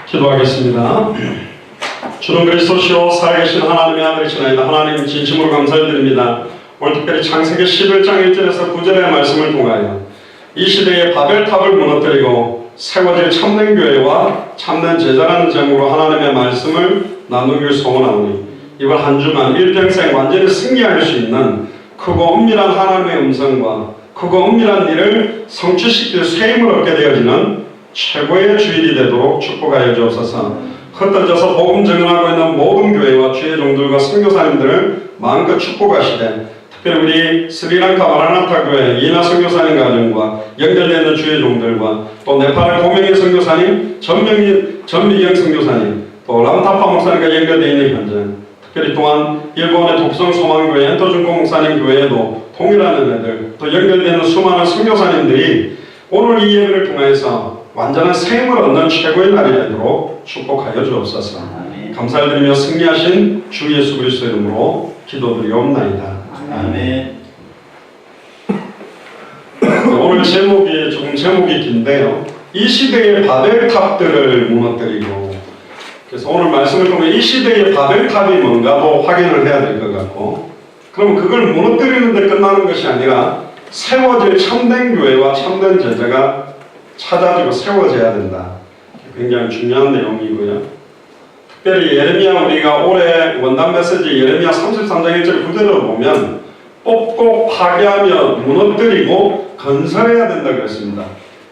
기도하겠습니다. 주는 그리스도시요 살아계신 하나님의 아들이시나이다. 하나님 진심으로 감사드립니다. 오늘 특별히 창세기 11장 1절에서 9절의 말씀을 통하여 이 시대의 바벨탑을 무너뜨리고 세워질 참된 교회와 참된 제자라는 제목으로 하나님의 말씀을 나누길 소원하오니 이번 한 주간 일평생 완전히 승리할 수 있는 크고 은밀한 하나님의 음성과 크고 은밀한 일을 성취시킬 쇠임을 얻게 되어지는 최고의 주일이 되도록 축복하여 주옵소서. 흩어져서 복음 증언하고 있는 모든 교회와 주의 종들과 선교사님들을 마음껏 축복하시되 특별히 우리 스리랑카 마라나타 교회 이나 선교사님 가정과 연결되는 주의 종들과 또 네팔의 고명희 선교사님, 전미경 선교사님, 또 람타파 목사님과 연결되어 있는 현장, 특별히 또한 일본의 독성 소망교회 엔토준코 목사님 교회에도 동일한 은혜들, 또 연결되는 수많은 선교사님들이 오늘 이 예배를 통해서 완전한 셈을 얻는 최고의 날이 되도록 축복하여 주옵소서. 감사를 드리며 승리하신 주 예수 그리스도의 이름으로 기도드리옵나이다. 아멘. 오늘 제목이 긴데요. 이 시대의 바벨탑들을 무너뜨리고, 그래서 오늘 말씀을 통해 이 시대의 바벨탑이 뭔가도 확인을 해야 될 것 같고, 그럼 그걸 무너뜨리는 데 끝나는 것이 아니라 세워질 참된 교회와 참된 제자가 찾아지고 세워져야 된다. 굉장히 중요한 내용이고요. 특별히 예레미야, 우리가 올해 원단 메시지 예레미야 33장 1절 9절을 보면 뽑고 파괴하며 무너뜨리고 건설해야 된다고 했습니다.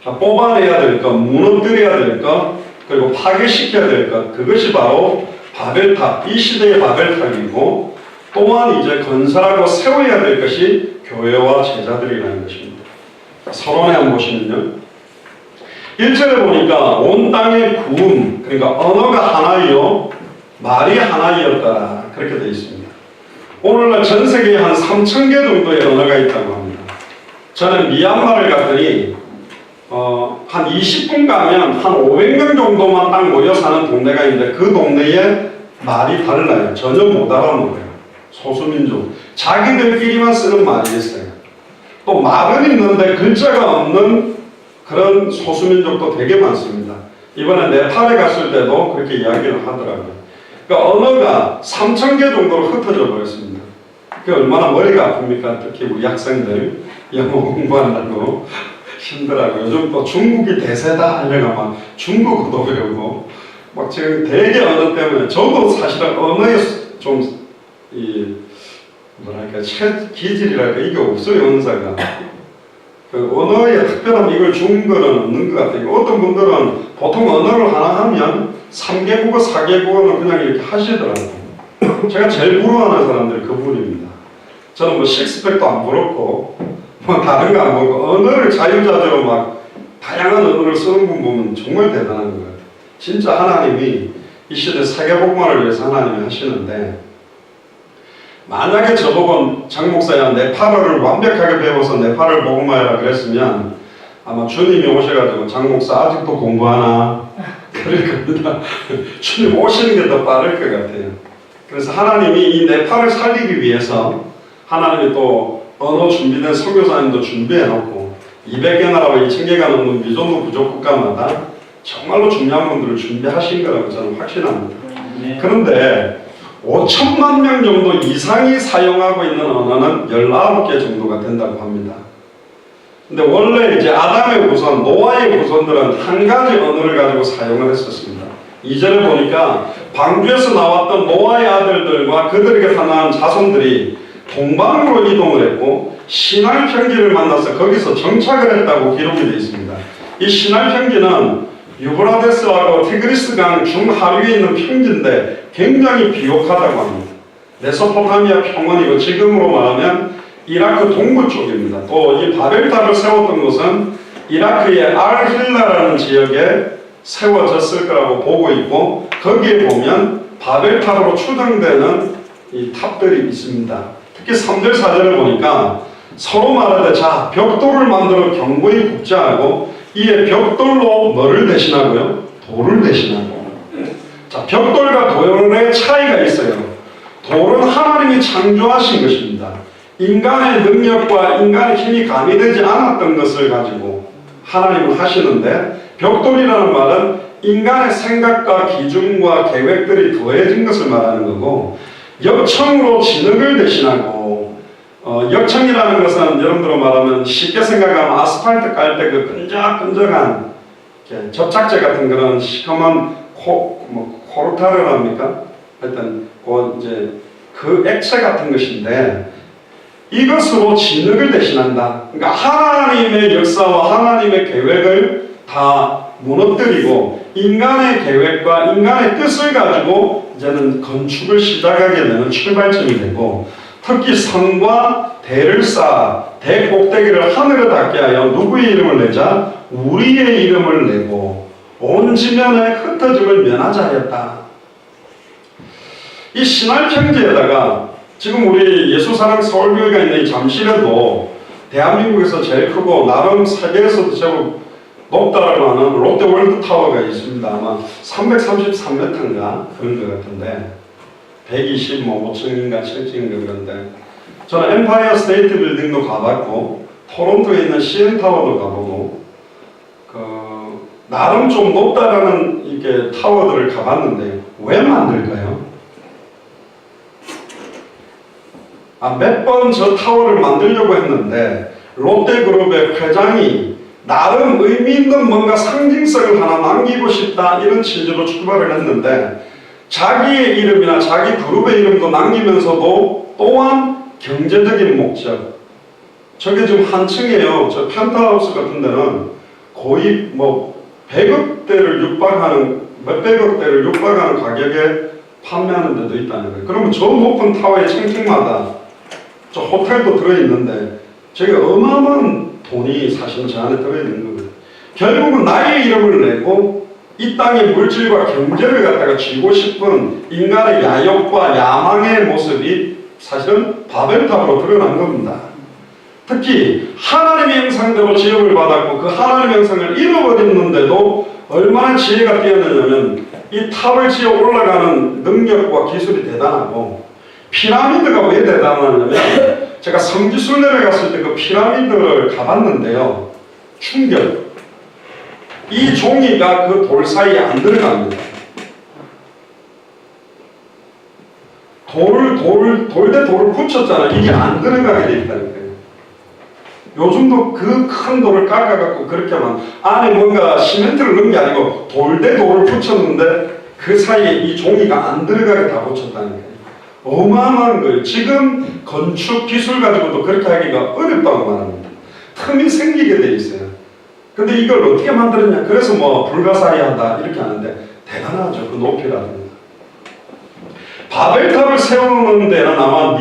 뽑아내야 될 것, 무너뜨려야 될 것, 그리고 파괴시켜야 될 것, 그것이 바로 바벨탑, 이 시대의 바벨탑이고, 또한 이제 건설하고 세워야 될 것이 교회와 제자들이라는 것입니다. 서론에 한번 보시면요. 1절에 보니까 온 땅의 구음, 그러니까 언어가 하나이요 말이 하나이었더라, 그렇게 되어 있습니다. 오늘날 전 세계에 한 3,000개 정도의 언어가 있다고 합니다. 저는 미얀마를 갔더니 한 20분 가면 한 500명 정도만 딱 모여 사는 동네가 있는데 그 동네에 말이 달라요. 전혀 못 알아먹어요. 소수민족. 자기들끼리만 쓰는 말이 있어요. 또 말은 있는데 글자가 없는 그런 소수민족도 되게 많습니다. 이번에 네팔에 갔을 때도 그렇게 이야기를 하더라고요. 그러니까 언어가 3,000개 정도로 흩어져 버렸습니다. 그게 얼마나 머리가 아픕니까? 특히 우리 학생들 영어 공부한다고 힘들어하고, 요즘 또 중국이 대세다 하려고 막 중국어도 배우고 막 지금 되게 언어 때문에, 저도 사실은 언어에 좀 뭐랄까 기질이랄까 이게 없어요. 은사가 그 언어에 특별한 이걸 준 거는 없는 것 같아요. 어떤 분들은 보통 언어를 하나 하면 3개국어, 4개국어는 그냥 이렇게 하시더라고요. 제가 제일 부러워하는 사람들이 그분입니다. 저는 뭐 식스팩도 안 부럽고 뭐 다른 거 안 보고 언어를 자유자재로 막 다양한 언어를 쓰는 분 보면 정말 대단한 것 같아요. 진짜 하나님이 이 시대 세계복음화를 위해서 하나님이 하시는데, 만약에 저보고 장 목사야 네팔어를 완벽하게 배워서 네팔을 복음화해라 그랬으면 아마 주님이 오셔가지고 장 목사 아직도 공부하나 그럴 겁니다. 주님 오시는 게 더 빠를 것 같아요. 그래서 하나님이 이 네팔을 살리기 위해서 하나님이 또 언어 준비된 선교사님도 준비해놓고 200개 나라와 2,000개가 넘는 미존도 부족 국가마다 정말로 중요한 분들을 준비하신 거라고 저는 확신합니다. 그런데 5천만 명 정도 이상이 사용하고 있는 언어는 19개 정도가 된다고 합니다. 근데 원래 이제 아담의 후손, 노아의 후손들은 한 가지 언어를 가지고 사용을 했었습니다. 2절에 보니까 방주에서 나왔던 노아의 아들들과 그들에게 태어난 자손들이 동방으로 이동을 했고 시날 평지를 만나서 거기서 정착을 했다고 기록이 되어 있습니다. 이 시날 평지는 유브라데스하고 티그리스 강 중하류에 있는 평지인데 굉장히 비옥하다고 합니다. 메소포타미아 평원이고 지금으로 말하면 이라크 동부 쪽입니다. 또 이 바벨탑을 세웠던 곳은 이라크의 알힐라라는 지역에 세워졌을 거라고 보고 있고, 거기에 보면 바벨탑으로 추정되는 이 탑들이 있습니다. 특히 3절 4절을 보니까 서로 말하되 자 벽돌을 만들어 견고히 굽자 하고, 이에 벽돌로 뭐를 대신하고요? 돌을 대신하고. 자, 벽돌과 돌의 차이가 있어요. 돌은 하나님이 창조하신 것입니다. 인간의 능력과 인간의 힘이 가미되지 않았던 것을 가지고 하나님은 하시는데, 벽돌이라는 말은 인간의 생각과 기준과 계획들이 더해진 것을 말하는 거고, 역청으로 진흙을 대신하고, 역청이라는 것은 여러분들로 말하면 쉽게 생각하면 아스팔트 깔 때 그 끈적끈적한 접착제 같은 그런 시커먼 코르타를 합니까? 하여튼 그 액체 같은 것인데, 이것으로 진흙을 대신한다. 그러니까 하나님의 역사와 하나님의 계획을 다 무너뜨리고 인간의 계획과 인간의 뜻을 가지고 이제는 건축을 시작하게 되는 출발점이 되고, 특히 성과 대를 쌓아 대 꼭대기를 하늘에 닿게 하여 누구의 이름을 내자? 우리의 이름을 내고 온 지면에 흩어짐을 면하자 하였다. 이 신할 평지에다가 지금 우리 예수사랑 서울교회가 있는 이 잠실에도 대한민국에서 제일 크고 나름 세계에서도 제법 높다라고 하는 롯데월드타워가 있습니다. 아마 333m인가 그런 것 같은데 125층인가 7층인가 그런데, 저는 엠파이어 스테이트 빌딩도 가봤고 토론토에 있는 CN타워도 가보고 나름 좀 높다라는 이렇게 타워들을 가봤는데 왜 만들까요? 몇 번 저 타워를 만들려고 했는데 롯데그룹의 회장이 나름 의미 있는 뭔가 상징성을 하나 남기고 싶다 이런 취지로 출발을 했는데, 자기의 이름이나 자기 그룹의 이름도 남기면서도 또한 경제적인 목적, 저게 지금 한 층이에요. 저 펜트하우스 같은 데는 거의 100억대를 육박하는, 몇백억대를 육박하는 가격에 판매하는 데도 있다는 거예요. 그러면 저 높은 타워의 층층마다 저 호텔도 들어있는데 저게 어마어마한 돈이 사실은 저 안에 들어있는 거거든요. 결국은 나의 이름을 내고 이 땅의 물질과 경제를 갖다가 쥐고 싶은 인간의 야욕과 야망의 모습이 사실은 바벨탑으로 드러난 겁니다. 특히 하나님의 형상대로 지음을 받았고 그 하나님의 형상을 잃어버렸는데도 얼마나 지혜가 뛰어나냐면 이 탑을 지어 올라가는 능력과 기술이 대단하고, 피라미드가 왜 대단하냐면 제가 성지순례를 갔을 때 그 피라미드를 가봤는데요, 충격. 이 종이가 그 돌 사이에 안 들어갑니다. 돌대 돌을 붙였잖아. 이게 안 들어가게 돼 있다는 거예요. 요즘도 그 큰 돌을 깎아갖고 그렇게만 안에 뭔가 시멘트를 넣은 게 아니고 돌대 돌을 붙였는데 그 사이에 이 종이가 안 들어가게 다 붙였다는 거예요. 어마어마한 거예요. 지금 건축 기술 가지고도 그렇게 하기가 어렵다고 말합니다. 틈이 생기게 돼 있어요. 근데 이걸 어떻게 만들었냐? 그래서 불가사의하다 이렇게 하는데 대단하죠. 그 높이라든가. 바벨탑을 세우는 데는 아마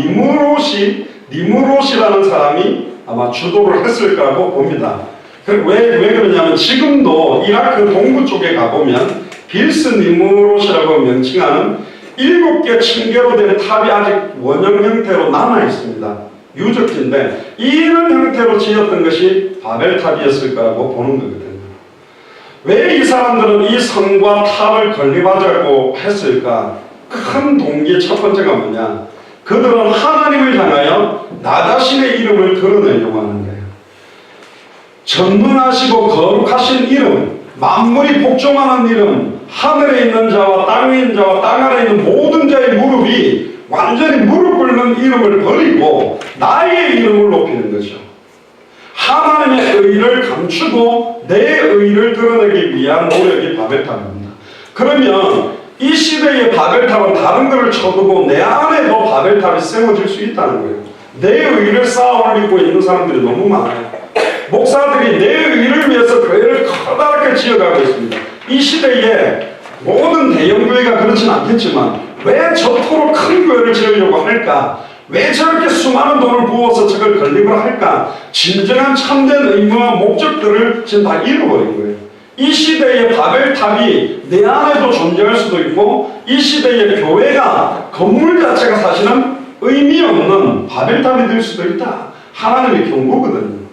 니무롯이라는 사람이 아마 주도를 했을 거라고 봅니다. 왜 그러냐면 지금도 이라크 동부 쪽에 가보면 빌스 니무롯이라고 명칭하는 7개 층계로 된 탑이 아직 원형 형태로 남아 있습니다. 유적지인데 이런 형태로 지었던 것이 바벨탑이었을 거라고 보는 거거든요. 왜 이 사람들은 이 성과 탑을 건립하자고 했을까? 큰 동기의 첫 번째가 뭐냐? 그들은 하나님을 향하여 나 자신의 이름을 드러내려고 하는 거예요. 전능하시고 거룩하신 이름, 만물이 복종하는 이름, 하늘에 있는 자와 땅에 있는 자와 땅 아래에 있는 모든 자의 무릎이 완전히 무릎 꿇는 이름을 버리고 나의 이름을 높이는 거죠. 하나님의 의를 감추고 내 의를 드러내기 위한 노력이 바벨탑입니다. 그러면 이 시대의 바벨탑은 다른 것을 쳐두고 내 안에도 바벨탑이 세워질 수 있다는 거예요. 내 의를 쌓아 올리고 있는 사람들이 너무 많아요. 목사들이 내 의를 위해서 교회를 커다랗게 지어가고 있습니다. 이 시대에 모든 대형 교회가 그렇진 않겠지만 왜 저토록 큰 교회를 지으려고 할까? 왜 저렇게 수많은 돈을 부어서 저걸 건립을 할까? 진정한 참된 의무와 목적들을 지금 다 잃어버린 거예요. 이 시대의 바벨탑이 내 안에도 존재할 수도 있고, 이 시대의 교회가 건물 자체가 사실은 의미 없는 바벨탑이 될 수도 있다. 하나님의 경고거든요.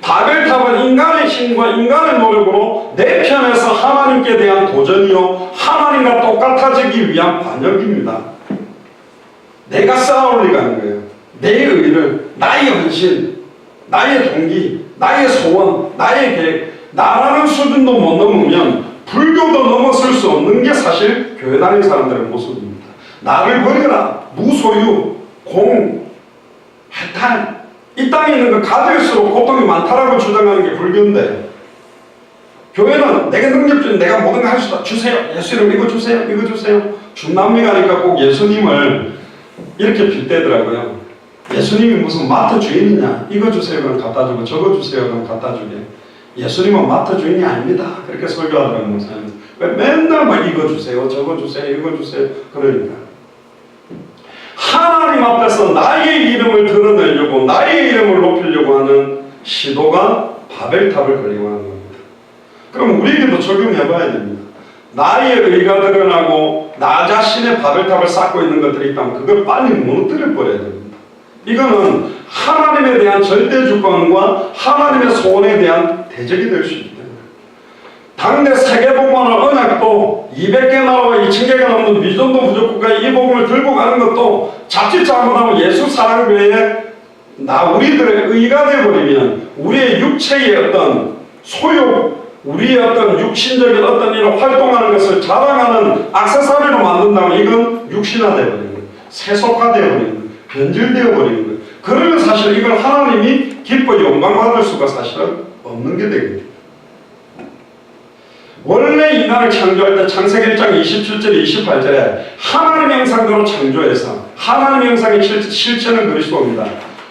바벨탑은 인간의 힘과 인간의 노력으로 내 편에서 하나님께 대한 도전이요, 하나님과 똑같아지기 위한 반역입니다. 내가 쌓아올리가는 거예요. 내 의를, 나의 헌신, 나의 동기, 나의 소원, 나의 계획, 나라는 수준도 못 넘으면 불교도 넘어설 수 없는 게 사실 교회 다니는 사람들의 모습입니다. 나를 버려라, 무소유, 공, 해탈, 이 땅에 있는 거 가질수록 고통이 많다라고 주장하는 게 불교인데, 교회는 내게 능력 주는 내가 모든 걸 할 수 있다, 주세요, 예수 이름 이거 주세요, 이거 주세요. 중남미가 하니까 꼭 예수님을 이렇게 빗대더라고요. 예수님이 무슨 마트 주인이냐, 이거 주세요 그럼 갖다 주고 저거 주세요 그럼 갖다 주게. 예수님은 마트 주인이 아닙니다. 그렇게 설교하더라고요, 목사님. 왜 맨날 막 이거 주세요, 저거 주세요, 이거 주세요. 그러니까 하나님 앞에서 나의 이름을 드러내려고, 나의 이름을 높이려고 하는 시도가 바벨탑을 그리고 하는 겁니다. 그럼 우리에게도 적용해봐야 됩니다. 나의 의가 드러나고 나 자신의 바벨탑을 쌓고 있는 것들이 있다면 그걸 빨리 무너뜨려 버려야 됩니다. 이거는 하나님에 대한 절대 주권과 하나님의 소원에 대한 대적이 될 수 있기 때문에, 당대 세계복음화를 언약도 200개 나라와 2000개가 넘는 미전도 부족국가에 이 복음을 들고 가는 것도 자칫 잘못하면 예수 사랑교회에 우리들의 의가 되어버리면 우리의 육체의 어떤 소욕, 우리의 어떤 육신적인 어떤 일을 활동하는 것을 자랑하는 액세서리로 만든다면 이건 육신화되어버리는 거예요. 세속화되어버리는 거예요. 변질되어버리는 거예요. 그러면 사실 이걸 하나님이 기뻐 영광받을 수가 사실은 없는 게 되거든요. 원래 인간을 창조할 때 창세기 1장 27절 28절에 하나님의 형상대로 창조해서, 하나님의 형상의 실체는 그리스도입니다.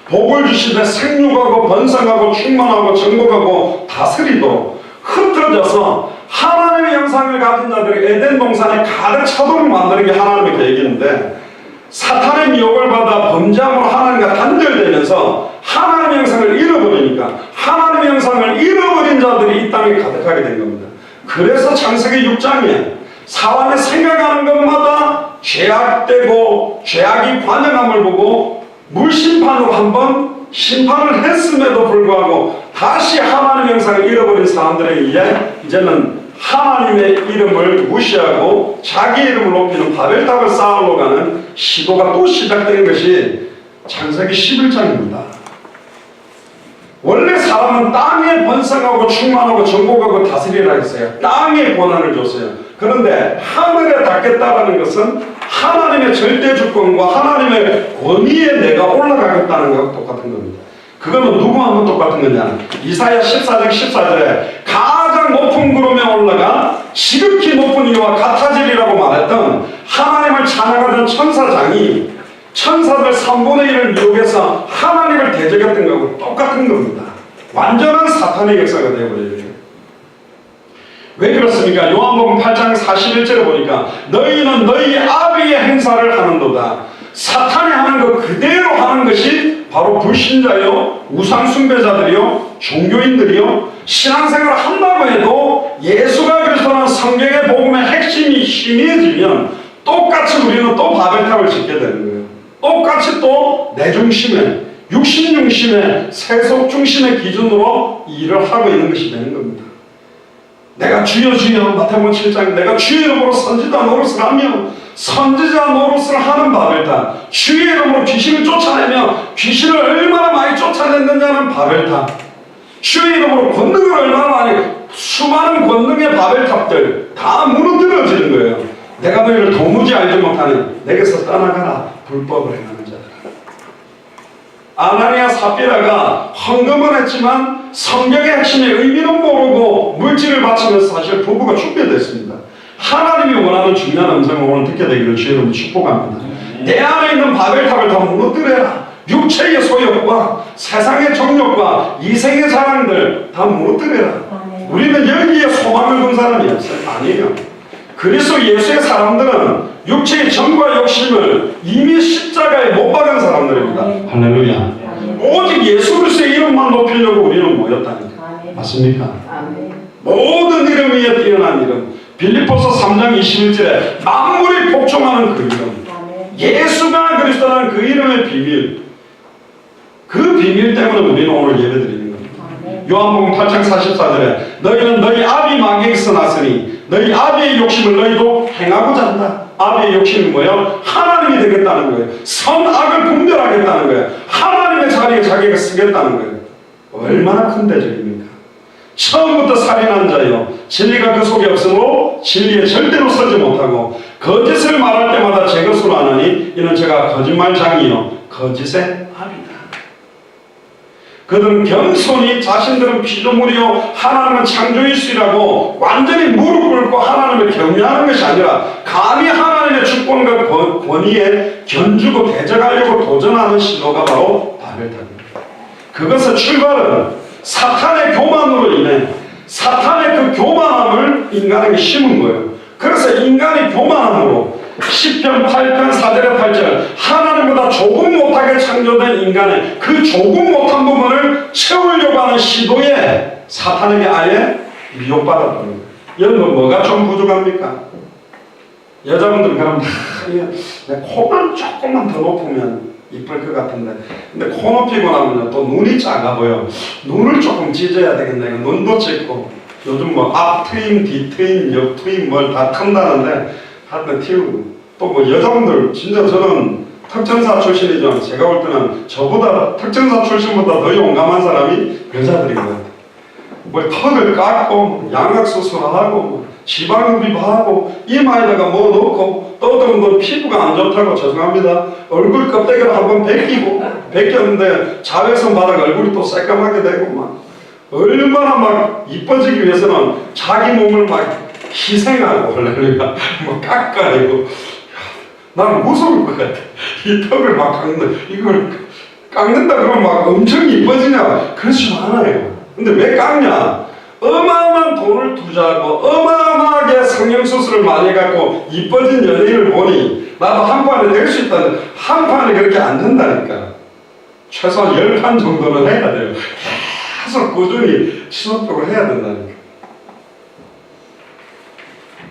복을 주시되 생육하고 번성하고 충만하고 정복하고 다스리도록 흩어져서 하나님의 형상을 가진 자들이 에덴 동산에 가득 차도록 만드는 게 하나님의 계획인데, 사탄의 미혹을 받아 범죄함으로 하나님과 단절되면서 하나님의 형상을 잃어버리니까 하나님의 형상을 잃어버린 자들이 이 땅에 가득하게 된 겁니다. 그래서 창세기 6장에 사람이 생각하는 것마다 죄악되고 죄악이 관영함을 보고 물심판으로 한번 심판을 했음에도 불구하고 다시 하나님의 형상을 잃어버린 사람들에게 이제는 하나님의 이름을 무시하고 자기 이름을 높이는 바벨탑을 쌓으러 가는 시도가 또 시작된 것이 창세기 11장입니다. 원래 사람은 땅에 번성하고 충만하고 정복하고 다스리라 했어요. 땅에 권한을 줬어요. 그런데 하늘에 닿겠다라는 것은 하나님의 절대 주권과 하나님의 권위에 내가 올라가겠다는 것과 똑같은 겁니다. 그거는 누구하면 똑같은 거냐? 이사야 14장 14절에 가장 높은 구름에 올라가 지극히 높은 이와 같아지리라고 말했던 하나님을 찬양하던 천사장이 천사들 3분의 1을 미혹해서 하나님을 대적했던 것하고 똑같은 겁니다. 완전한 사탄의 역사가 되어버려요. 왜 그렇습니까? 요한복음 8장 41절에 보니까 너희는 너희 아비의 행사를 하는도다. 사탄이 하는 것 그대로 하는 것이 바로 불신자요, 우상숭배자들이요, 종교인들이요, 신앙생활을 한다고 해도 예수가 그리스도라는 성경의 복음의 핵심이 희미해지면 똑같이 우리는 또 바벨탑을 짓게 되는 거예요. 똑같이 또 내 중심에, 육신 중심에, 세속 중심의 기준으로 일을 하고 있는 것이 되는 겁니다. 내가 주여 주여, 마태복음 7장 내가 주의 이름으로 선지자 노릇을 하며 선지자 노릇을 하는 바벨탑, 주의 이름으로 귀신을 쫓아내며 귀신을 얼마나 많이 쫓아냈느냐는 바벨탑, 주의 이름으로 권능을 얼마나 많이, 수많은 권능의 바벨탑들 다 무너뜨려지는 거예요. 내가 너희를 도무지 알지 못하니 내게서 떠나가라, 불법을 행하는 자들아. 아나니아 삽비라가 헌금을 했지만 성경의 핵심의 의미는 모르고 물질을 바치면서 사실 부부가 죽게 됐습니다. 하나님이 원하는 중요한 음성을 오늘 듣게 되기를 주님으로 축복합니다. 내 안에 있는 바벨탑을 다 무너뜨려라. 육체의 소욕과 세상의 정욕과 이생의 자랑들 다 무너뜨려라. 우리는 여기에 소망을 둔 사람이 없어요. 아니에요. 그리스도 예수의 사람들은 육체의 정과 욕심을 이미 십자가에 못 박은 사람들입니다. 할렐루야. 오직 예수 그리스도의 이름만 높이려고 우리는 모였다니까. 맞습니까? 모든 이름 위에 뛰어난 이름. 빌립보서 3장 21절에 만물이 복종하는 그 이름, 예수가 그리스도라는 그 이름의 비밀, 그 비밀 때문에 우리는 오늘 예배드리는 겁니다. 요한복음 8장 44절에 너희는 너희 아비 마귀에게서 났으니 너희 아비의 욕심을 너희도 행하고자 한다. 아비의 욕심이 뭐예요? 하나님이 되겠다는 거예요. 선악을 분별하겠다는 거예요. 하나님의 자리에 자기가 쓰겠다는 거예요. 얼마나 큰 대적입니까? 처음부터 살인한 자요, 진리가 그 속에 없으므로 진리에 절대로 서지 못하고 거짓을 말할 때마다 제 것으로 하느니 이는 제가 거짓말장이요 거짓의 아비다. 그들은 겸손히 자신들은 피조물이요 하나님은 창조이시라고 완전히 무릎 꿇고 하나님을 경외하는 것이 아니라 감히 하나님의 주권과 권위에 견주고 대적하려고 도전하는 시도가 바로 바벨탑입니다. 그것의 출발은 사탄의 교만으로 인해 사탄의 그 교만함을 인간에게 심은 거예요. 그래서 인간이 교만함으로 시편 8편 4절에 8절 하나님보다 조금 못하게 창조된 인간의 그 조금 못한 부분을 채우려고 하는 시도에 사탄에게 아예 미혹받았다는 거예요. 여러분 뭐가 좀 부족합니까? 여자분들은 그럼 내 코만 조금만 더 높으면 이쁠 것 같은데 근데 코 높이고 나면 또 눈이 작아 보여. 눈을 조금 찢어야 되겠네. 눈도 찢고 요즘 뭐 앞 트임, 뒤 트임, 옆 트임 뭘 다 튼다는데 하여튼 튀우고 또 뭐 여자분들 진짜 저는 특전사 출신이지만 제가 볼 때는 저보다 특전사 출신보다 더 용감한 사람이 여자들인 것 같아요. 뭐 턱을 깎고 양악수술하고 지방흡입하고 이마에다가 뭐 넣고 또 어떤 분들은 피부가 안 좋다고 죄송합니다 얼굴 껍데기를 한번 벗겼는데 자외선 바닥 얼굴이 또 새까맣게 되고 막 얼마나 막 이뻐지기 위해서는 자기 몸을 막 희생하고 그러니까 뭐 깎아내고 나는 무서울 것 같아. 이 턱을 막 깎는 이걸 깎는다 그러면 막 엄청 이뻐지냐 그렇지 않아요. 근데 왜 깎냐? 어마어마한 돈을 투자하고 어마어마하게 성형수술을 많이 해갖고 이뻐진 연예인을 보니 나도 한 판에 될 수 있다는데 한 판에 그렇게 안 된다니까. 최소한 10판 정도는 해야 돼요. 계속 꾸준히 지속적으로 해야 된다니까.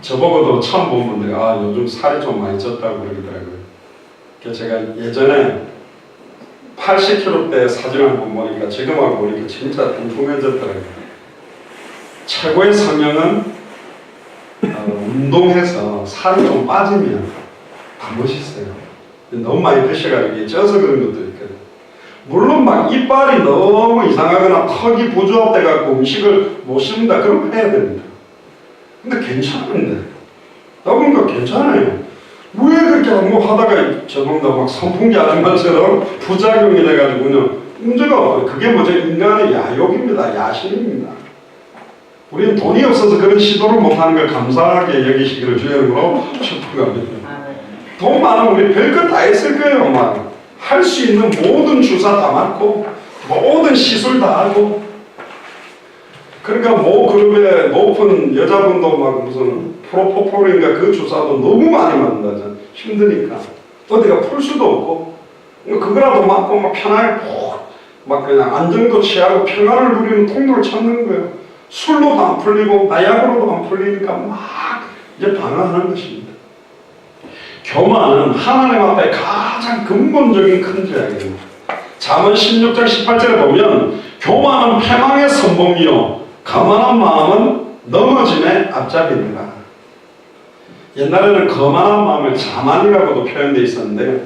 저보고도 처음 본 분들이 요즘 살이 좀 많이 쪘다고 그러더라고요. 그래서 제가 예전에 80kg 대 사진을 한번 보니까 지금하고 보니까 진짜 뚱뚱해졌더라고요. 최고의 성형은 운동해서 살이 좀 빠지면 다 멋있어요. 너무 많이 드셔가지고 쪄서 그런 것도 있거든요. 물론 막 이빨이 너무 이상하거나 턱이 부조합돼갖고 음식을 못 씹는다 그런 거 해야 됩니다. 근데 괜찮은데 나보니까 괜찮아요. 왜 그렇게 한번 하다가 저보다 막 선풍기 아줌마처럼 부작용이 돼가지고 그냥 문제가 없어요. 그게 뭐죠? 인간의 야욕입니다. 야심입니다. 우리는 돈이 없어서 그런 시도를 못하는 걸 감사하게 여기시기를 주의로 축복합니다. 돈 많으면 우리 별것 다 했을 거예요. 막 할 수 있는 모든 주사 다 맞고 모든 시술 다 하고 그러니까 모 그룹의 높은 여자분도 막 무슨 프로포폴인가 그 주사도 너무 많이 맞는다잖아. 힘드니까 어디가 풀 수도 없고 그거라도 맞고 막 편하게 막 그냥 안정도 취하고 평화를 누리는 통로를 찾는 거예요. 술로도 안 풀리고 마약으로도 안 풀리니까 막 이제 방황하는 것입니다. 교만은 하나님 앞에 가장 근본적인 큰 죄악입니다. 잠언 16장 18절에 보면 교만은 패망의 선봉이요 거만한 마음은 넘어짐의 앞잡이니라. 옛날에는 거만한 마음을 자만이라고도 표현되어 있었는데요.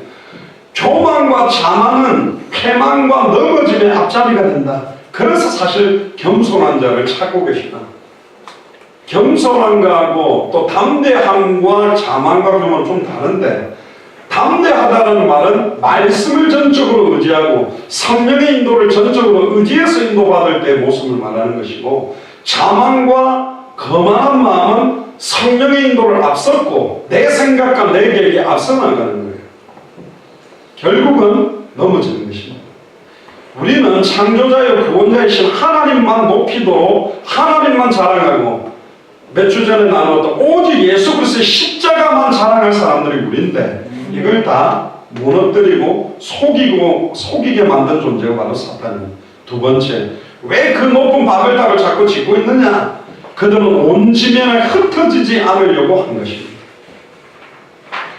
교만과 자만은 패망과 넘어짐의 앞잡이가 된다. 그래서 사실 겸손한 자를 찾고 계시다. 겸손한 거하고 또 담대함과 자만과 교만은 좀 다른데 담대하다는 말은 말씀을 전적으로 의지하고 성령의 인도를 전적으로 의지해서 인도받을 때의 모습을 말하는 것이고 자만과 거만한 마음은 성령의 인도를 앞섰고 내 생각과 내 계획에 앞서 나가는 거예요. 결국은 넘어지는 것입니다. 우리는 창조자여 구원자이신 하나님만 높이도록 하나님만 자랑하고 몇 주 전에 나눴던 오직 예수 그리스도의 십자가만 자랑할 사람들이 우리인데 이걸 다 무너뜨리고 속이게 만든 존재가 바로 사탄입니다. 두 번째, 왜 그 높은 바벨탑을 자꾸 짓고 있느냐? 그들은 온 지면에 흩어지지 않으려고 한 것입니다.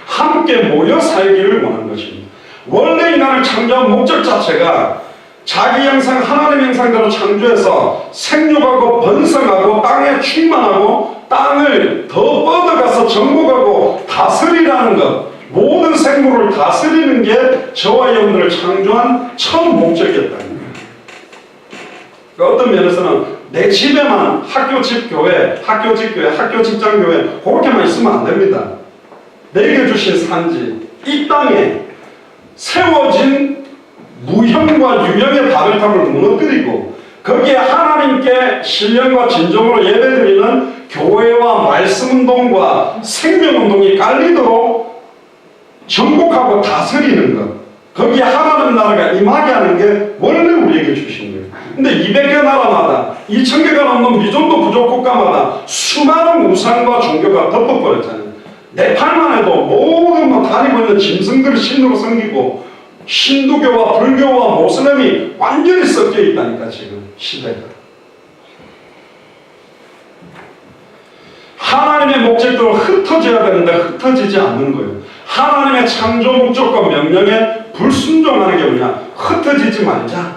함께 모여 살기를 원한 것입니다. 원래 인간을 창조한 목적 자체가 자기 형상, 하나님 형상대로 창조해서 생육하고 번성하고 땅에 충만하고 땅을 더 뻗어가서 정복하고 다스리라는 것, 모든 생물을 다스리는 게 저와 여러분들을 창조한 첫 목적이었다는 거예요. 그러니까 어떤 면에서는 내 집에만 학교 집 교회, 학교 집 교회, 학교 직장 교회 그렇게만 있으면 안 됩니다. 내게 주신 산지, 이 땅에 세워진 무형과 유형의 바벨탑을 무너뜨리고 거기에 하나님께 신령과 진정으로 예배드리는 교회와 말씀운동과 생명운동이 깔리도록 정복하고 다스리는 것, 거기에 하나님 나라가 임하게 하는 게 원래 우리에게 주신 거예요. 근데 200개 나라마다 2000개가 넘는 미존도 부족 국가마다 수많은 우상과 종교가 덮어버렸잖아요. 네팔만 해도 모든 다니고 있는 짐승들을 신으로 섬기고 힌두교와 불교와 모슬렘이 완전히 섞여 있다니까 지금 시대가. 하나님의 목적대로 흩어져야 되는데 흩어지지 않는 거예요. 하나님의 창조 목적과 명령에 불순종하는 게 뭐냐? 흩어지지 말자.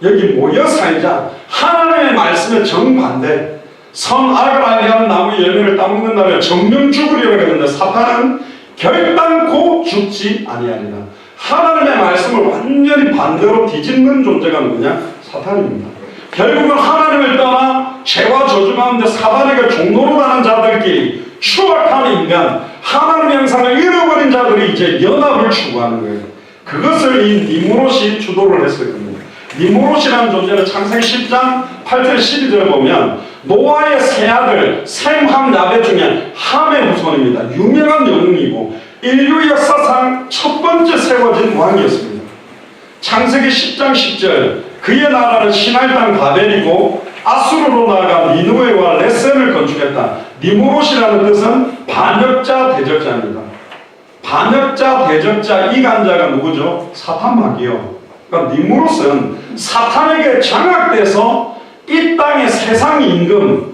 여기 모여 살자. 하나님의 말씀에 정반대. 선 악을 알게 하는 나무 열매를 따먹는 날에 정령 죽으리라 그러는데 사탄은 결단코 죽지 아니하리라. 하나님의 말씀을 완전히 반대로 뒤집는 존재가 누구냐? 사탄입니다. 결국은 하나님을 떠나 죄와 저주 가운데 사단에게 종로로 가는 자들끼리 추악한 인간, 하나님의 형상을 잃어버린 자들이 이제 연합을 추구하는 거예요. 그것을 이 니무롯이 주도를 했을 겁니다. 니무롯이라는 존재는 창세기 10장 8절 12절을 보면 노아의 세 아들 셈, 함, 야벳 중에 함의 후손입니다. 유명한 영웅이고 인류 역사상 첫 번째 세워진 왕이었습니다. 창세기 10장 10절 그의 나라는 시날 땅 바벨이고 아수르로 나아가 니느웨와 레센을 건축했다. 니무롯이라는 뜻은 반역자, 대적자입니다. 반역자, 대적자, 이간자가 누구죠? 사탄마귀요. 그러니까 니무롯은 사탄에게 장악돼서 이 땅의 세상 임금,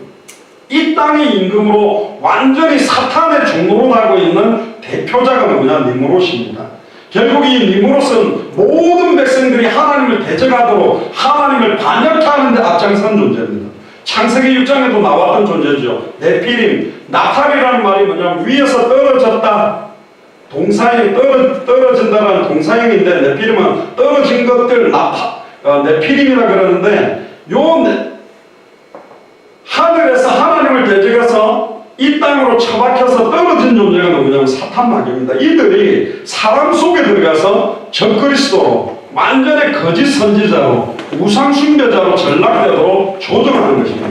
이 땅의 임금으로 완전히 사탄의 종로로 가고 있는 대표자가 누구냐? 니무롯입니다. 결국 이 니무롯은 모든 백성들이 하나님을 대적하도록 하나님을 반역하는 데 앞장선 존재입니다. 창세기 6장에도 나왔던 존재죠. 네피림, 나팔이라는 말이 뭐냐면 위에서 떨어졌다. 동사형이 떨어진다라는 동사형인데 네피림은 떨어진 것들 네피림이라 그러는데 하늘에서 하나님을 대적해서 이 땅으로 처박혀서 떨어진 존재가 누구냐면 사탄마귀입니다. 이들이 사람 속에 들어가서 적그리스도로 완전히 거짓 선지자로 우상숭배자로 전락되도록 조종하는 것입니다.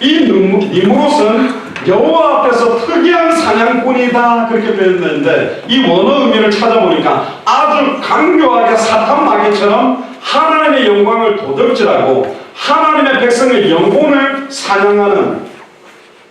이 니무롯은 여호와 앞에서 특이한 사냥꾼이다 그렇게 표현되는데 이 원어 의미를 찾아보니까 아주 강교하게 사탄마귀처럼 하나님의 영광을 도적질하고 하나님의 백성의 영혼을 사냥하는,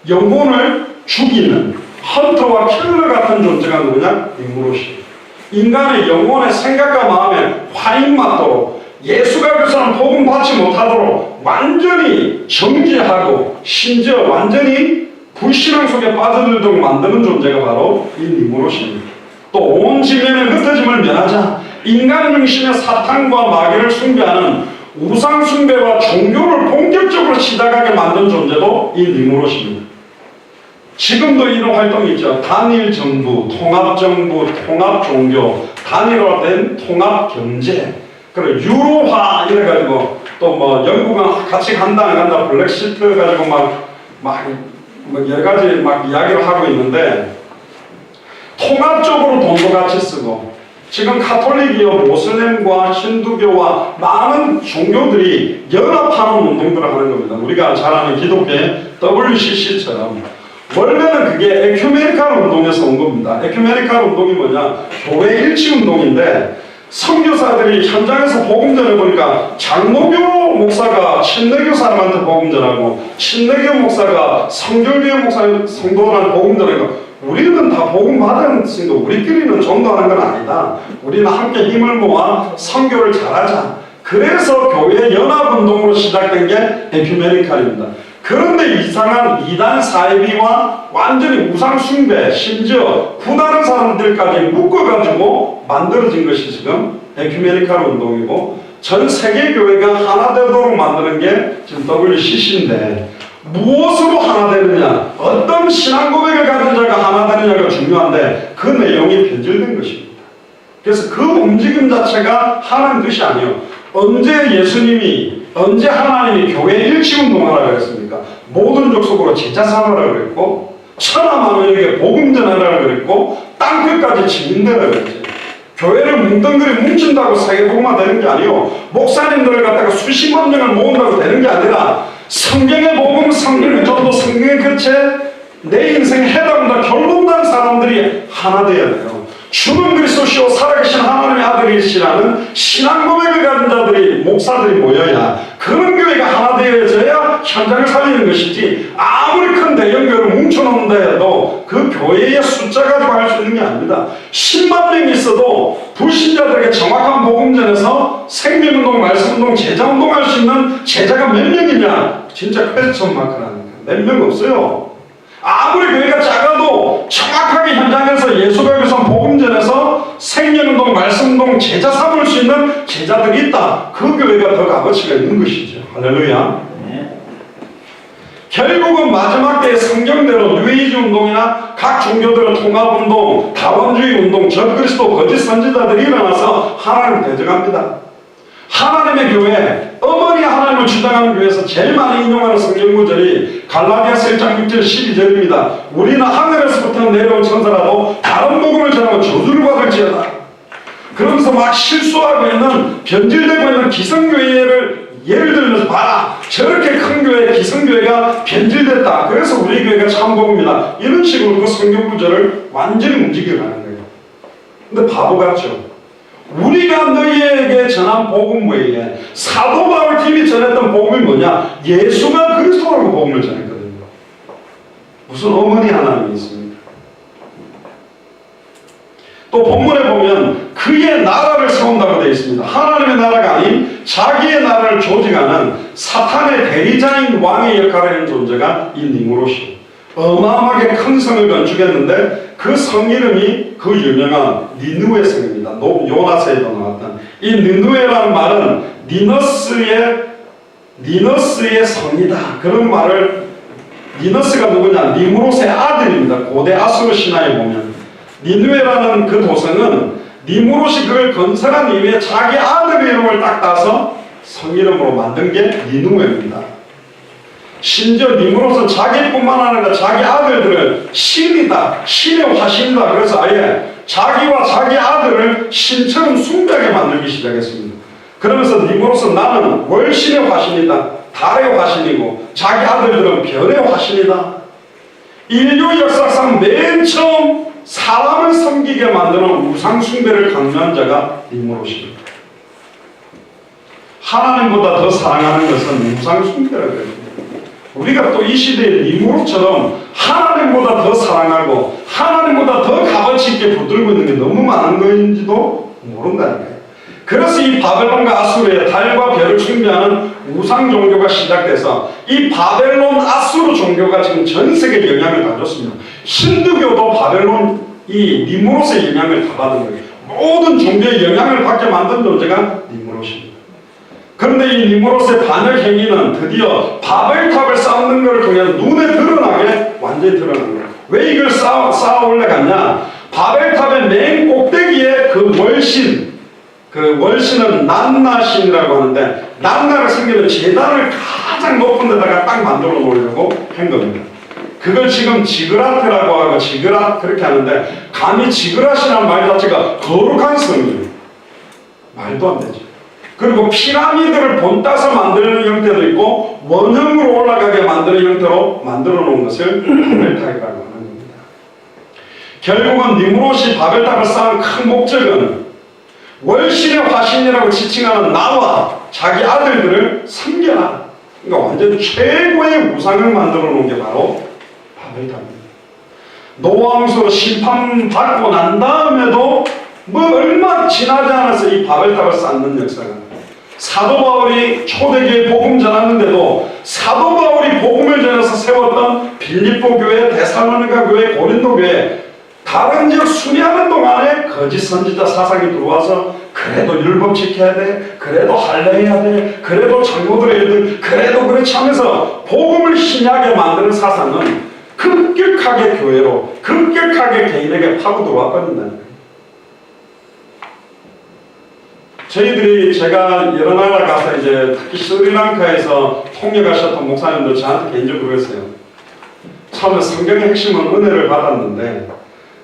영혼을 죽이는 헌터와 킬러 같은 존재가 누구냐? 니무롯이. 인간의 영혼의 생각과 마음에 화인 맞도록 예수가 그 사람 복음 받지 못하도록 완전히 정죄하고 심지어 완전히 불신앙 속에 빠져들도록 만드는 존재가 바로 이 니무롯입니다. 또 온 지면의 흩어짐을 면하자 인간 중심의 사탄과 마귀를 숭배하는 우상 숭배와 종교를 본격적으로 시작하게 만든 존재도 이 니무롯입니다. 지금도 이런 활동이 있죠. 단일 정부, 통합 정부, 통합 종교, 단일화된 통합 경제, 그리고 유로화 이래가지고 또 뭐 영국은 같이 간다 안 간다 블랙시트 가지고 막 여러 가지 막 이야기를 하고 있는데 통합적으로 돈도 같이 쓰고 지금 카톨릭이요 모슬렘과 힌두교와 많은 종교들이 연합하는 운동들을 하는 겁니다. 우리가 잘 아는 기독교의 WCC처럼 원래는 그게 에큐메니칼 운동에서 온 겁니다. 에큐메니칼 운동이 뭐냐? 교회 일치 운동인데 선교사들이 현장에서 복음 전해보니까 장로교 목사가 친내교 사람한테 복음 전하고 친내교 목사가 성결교 목사 성도들한테 복음 전하고 우리는 다 복음 받았으니까 우리끼리는 전도하는 건 아니다. 우리는 함께 힘을 모아 선교를 잘하자. 그래서 교회 연합운동으로 시작된 게 에큐메니칼입니다. 그런데 이상한 이단 사이비와 완전히 우상 숭배, 심지어 구다른 사람들까지 묶어가지고 만들어진 것이 지금 에큐메니칼 운동이고 전 세계 교회가 하나 되도록 만드는 게 지금 WCC인데 무엇으로 하나 되느냐, 어떤 신앙 고백을 가진 자가 하나 되느냐가 중요한데 그 내용이 변질된 것입니다. 그래서 그 움직임 자체가 하나님 뜻이 아니에요. 언제 예수님이 언제 하나님이 교회 일치운동하라고 그랬습니까? 모든 족속으로 제자 삼으라고 그랬고 천하 만민에게 복음 전하라고 그랬고 땅끝까지 증인되라고 그랬죠. 교회를 뭉뚱그리 뭉친다고 세계복음화 되는 게 아니요, 목사님들을 갖다가 수십만 명을 모은다고 되는 게 아니라 성경의 복음, 성경의 전도, 성경의 교체, 내 인생의 해답보다 결론난 사람들이 하나 되어야 돼요. 주는 그리스도시요 살아계신 하나님의 아들이시라는 신앙 고백을 가진 자들이, 목사들이 모여야, 그런 교회가 하나 되어져야 현장을 살리는 것이지, 아무리 큰 대형교회를 뭉쳐놓는다 해도 그 교회의 숫자 가지고 할 수 있는 게 아닙니다. 10만 명이 있어도 불신자들에게 정확한 복음 전해서 생명운동, 말씀운동, 제자운동 할 수 있는 제자가 몇 명이냐? 진짜 퀘스천 마크라니까. 몇 명 없어요. 아무리 교회가 작아도 정확하게 현장에서 예수가 위해서 복음 전해서 생명운동, 말씀운동, 제자 삼을 수 있는 제자들이 있다. 그 교회가 더 값어치가 있는 것이죠. 할렐루야. 네. 결국은 마지막 때의 성경대로 뉴에이지 운동이나 각 종교들의 통합운동, 다원주의 운동, 적그리스도 거짓 선지자들이 일어나서 하나님을 대적합니다. 하나님의 교회, 어머니 하나님을 주장하는 교회에서 제일 많이 인용하는 성경구절이 갈라디아서 1장 6절 12절입니다. 우리는 하늘에서부터 내려온 천사라도 다른 복음을 전하면 저주를 받을지어다. 그러면서 막 실수하고 있는, 변질되고 있는 기성교회를 예를 들면서 봐라, 저렇게 큰 교회, 기성교회가 변질됐다, 그래서 우리 교회가 참복음이다, 이런 식으로 그 성경구절을 완전히 움직여가는 거예요. 근데 바보 같죠? 우리가 너희에게 전한 복음 외에 사도 바울 팀이 전했던 복음이 뭐냐? 예수가 그리스도라고 복음을 전했거든요. 무슨 어머니 하나님이 있습니까? 또 본문에 보면 그의 나라를 세운다고 되어 있습니다. 하나님의 나라가 아닌 자기의 나라를 조직하는 사탄의 대리자인 왕의 역할을 하는 존재가 이 니무롯이에요. 어마어마하게 큰 성을 건축했는데 그 성 이름이 그 유명한 니느웨 성입니다. 요나서에도 나왔던 이 니느웨라는 말은 니너스의 성이다, 그런 말을. 니너스가 누구냐? 니무롯의 아들입니다. 고대 아수르 신화에 보면 니느웨라는 그 도성은 니무롯이 그걸 건설한 이후에 자기 아들의 이름을 딱 따서 성 이름으로 만든 게 니느웨입니다. 심지어 니무롯은 자기뿐만 아니라 자기 아들들을 신이다, 신의 화신이다, 그래서 아예 자기와 자기 아들을 신처럼 숭배하게 만들기 시작했습니다. 그러면서 니무롯은 나는 월신의 화신이다, 달의 화신이고 자기 아들들은 별의 화신이다. 인류 역사상 맨 처음 사람을 섬기게 만드는 우상 숭배를 강요한 자가 니무롯입니다. 하나님보다 더 사랑하는 것은 우상 숭배라고 해요. 우리가 또 이 시대의 니무롯처럼 하나님보다 더 사랑하고 하나님보다 더 값어치 있게 붙들고 있는 게 너무 많은 거인지도 모른다니까요. 그래서 이 바벨론과 아수르의 달과 별을 숭배하는 우상 종교가 시작돼서 이 바벨론 아수르 종교가 지금 전 세계에 영향을 가졌습니다. 힌두교도 바벨론 이 니무롯의 영향을 다 받은 거예요. 모든 종교의 영향을 받게 만든 존재가 니무롯입니다. 그런데 이 니무롯의 반역 행위는 드디어 바벨탑을 쌓는 것을 통해 눈에 드러나게 완전히 드러난 거예요. 왜 이걸 쌓아 올라갔냐? 바벨탑의 맨 꼭대기에 그 월신, 그 월신은 난나신이라고 하는데, 난나를 섬기는 제단을 가장 높은 데다가 딱 만들어 놓으려고 한 겁니다. 그걸 지금 지그라트라고 하고 지그랏 그렇게 하는데, 감히 지그랏이라는 말 자체가 거룩한 성이에요. 말도 안 되죠. 그리고 피라미드를 본따서 만드는 형태도 있고 원형으로 올라가게 만드는 형태로 만들어 놓은 것을 바벨탑이라고 하는 겁니다. 결국은 니무롯이 바벨탑을 쌓은 큰 목적은 월신의 화신이라고 지칭하는 나와 자기 아들들을 섬겨라, 그러니까 완전 최고의 우상을 만들어 놓은 게 바로 바벨탑입니다. 노아 홍수로 심판받고 난 다음에도 뭐 얼마 지나지 않아서 이 바벨탑을 쌓는 역사가, 사도 바울이 초대교회 복음 전하는데도 사도 바울이 복음을 전해서 세웠던 빌립보 교회, 데살로니가 교회, 고린도 교회 다른 지역 순회하는 동안에 거짓 선지자 사상이 들어와서 그래도 율법 지켜야 돼, 그래도 할례해야 돼, 그래도 장로들의 일들, 그래도 그렇지 하면서 복음을 신약에 만드는 사상은 급격하게 교회로, 급격하게 개인에게 파고 들어왔거든요. 저희들이 제가 여러 나라 가서 이제 특히 스리랑카에서 통역하셨던 목사님들 저한테 개인적으로 그랬어요. 처음에 성경의 핵심은 은혜를 받았는데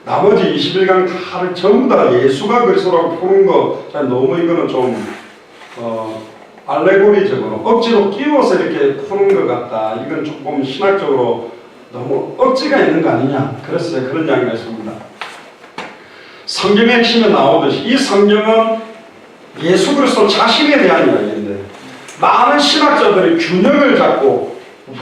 나머지 21강 다를 전부 다 예수가 그리스도라고 푸는 거 너무 이거는 좀 알레고리적으로 억지로 끼워서 이렇게 푸는 것 같다. 이건 조금 신학적으로 너무 억지가 있는 거 아니냐. 그랬어요. 그런 이야기를 했습니다. 성경의 핵심에 나오듯이 이 성경은 예수 그리스도 자신에 대한 이야기인데 많은 신학자들이 균형을 잡고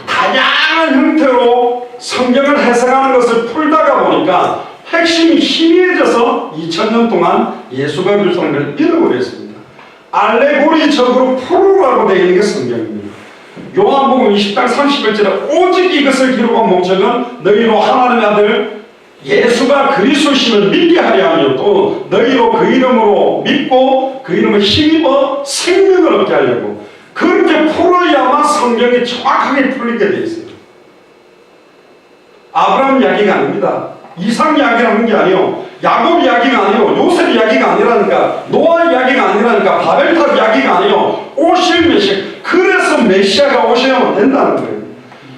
다양한 형태로 성경을 해석하는 것을 풀다가 보니까 핵심이 희미해져서 2000년 동안 예수가 그리스도를 잃어버렸습니다. 알레고리적으로 풀으라고 되어 있는 게 성경입니다. 요한복음 20장 31절에 오직 이것을 기록한 목적은 너희로 하나님의 아들 예수가 그리스도심을 믿게 하려 하며 또 너희로 그 이름으로 믿고 그 이름을 힘입어 생명을 얻게 하려고 그렇게 풀어야만 성경이 정확하게 풀리게 되어 있어요. 아브라함 이야기가 아닙니다. 이삭 이야기를 하는 게 아니에요. 야곱 이야기가 아니에요. 요셉 이야기가 아니라니까. 노아 이야기가 아니라니까. 바벨탑 이야기가 아니에요. 오실 메시아. 그래서 메시아가 오셔야만 된다는 거예요.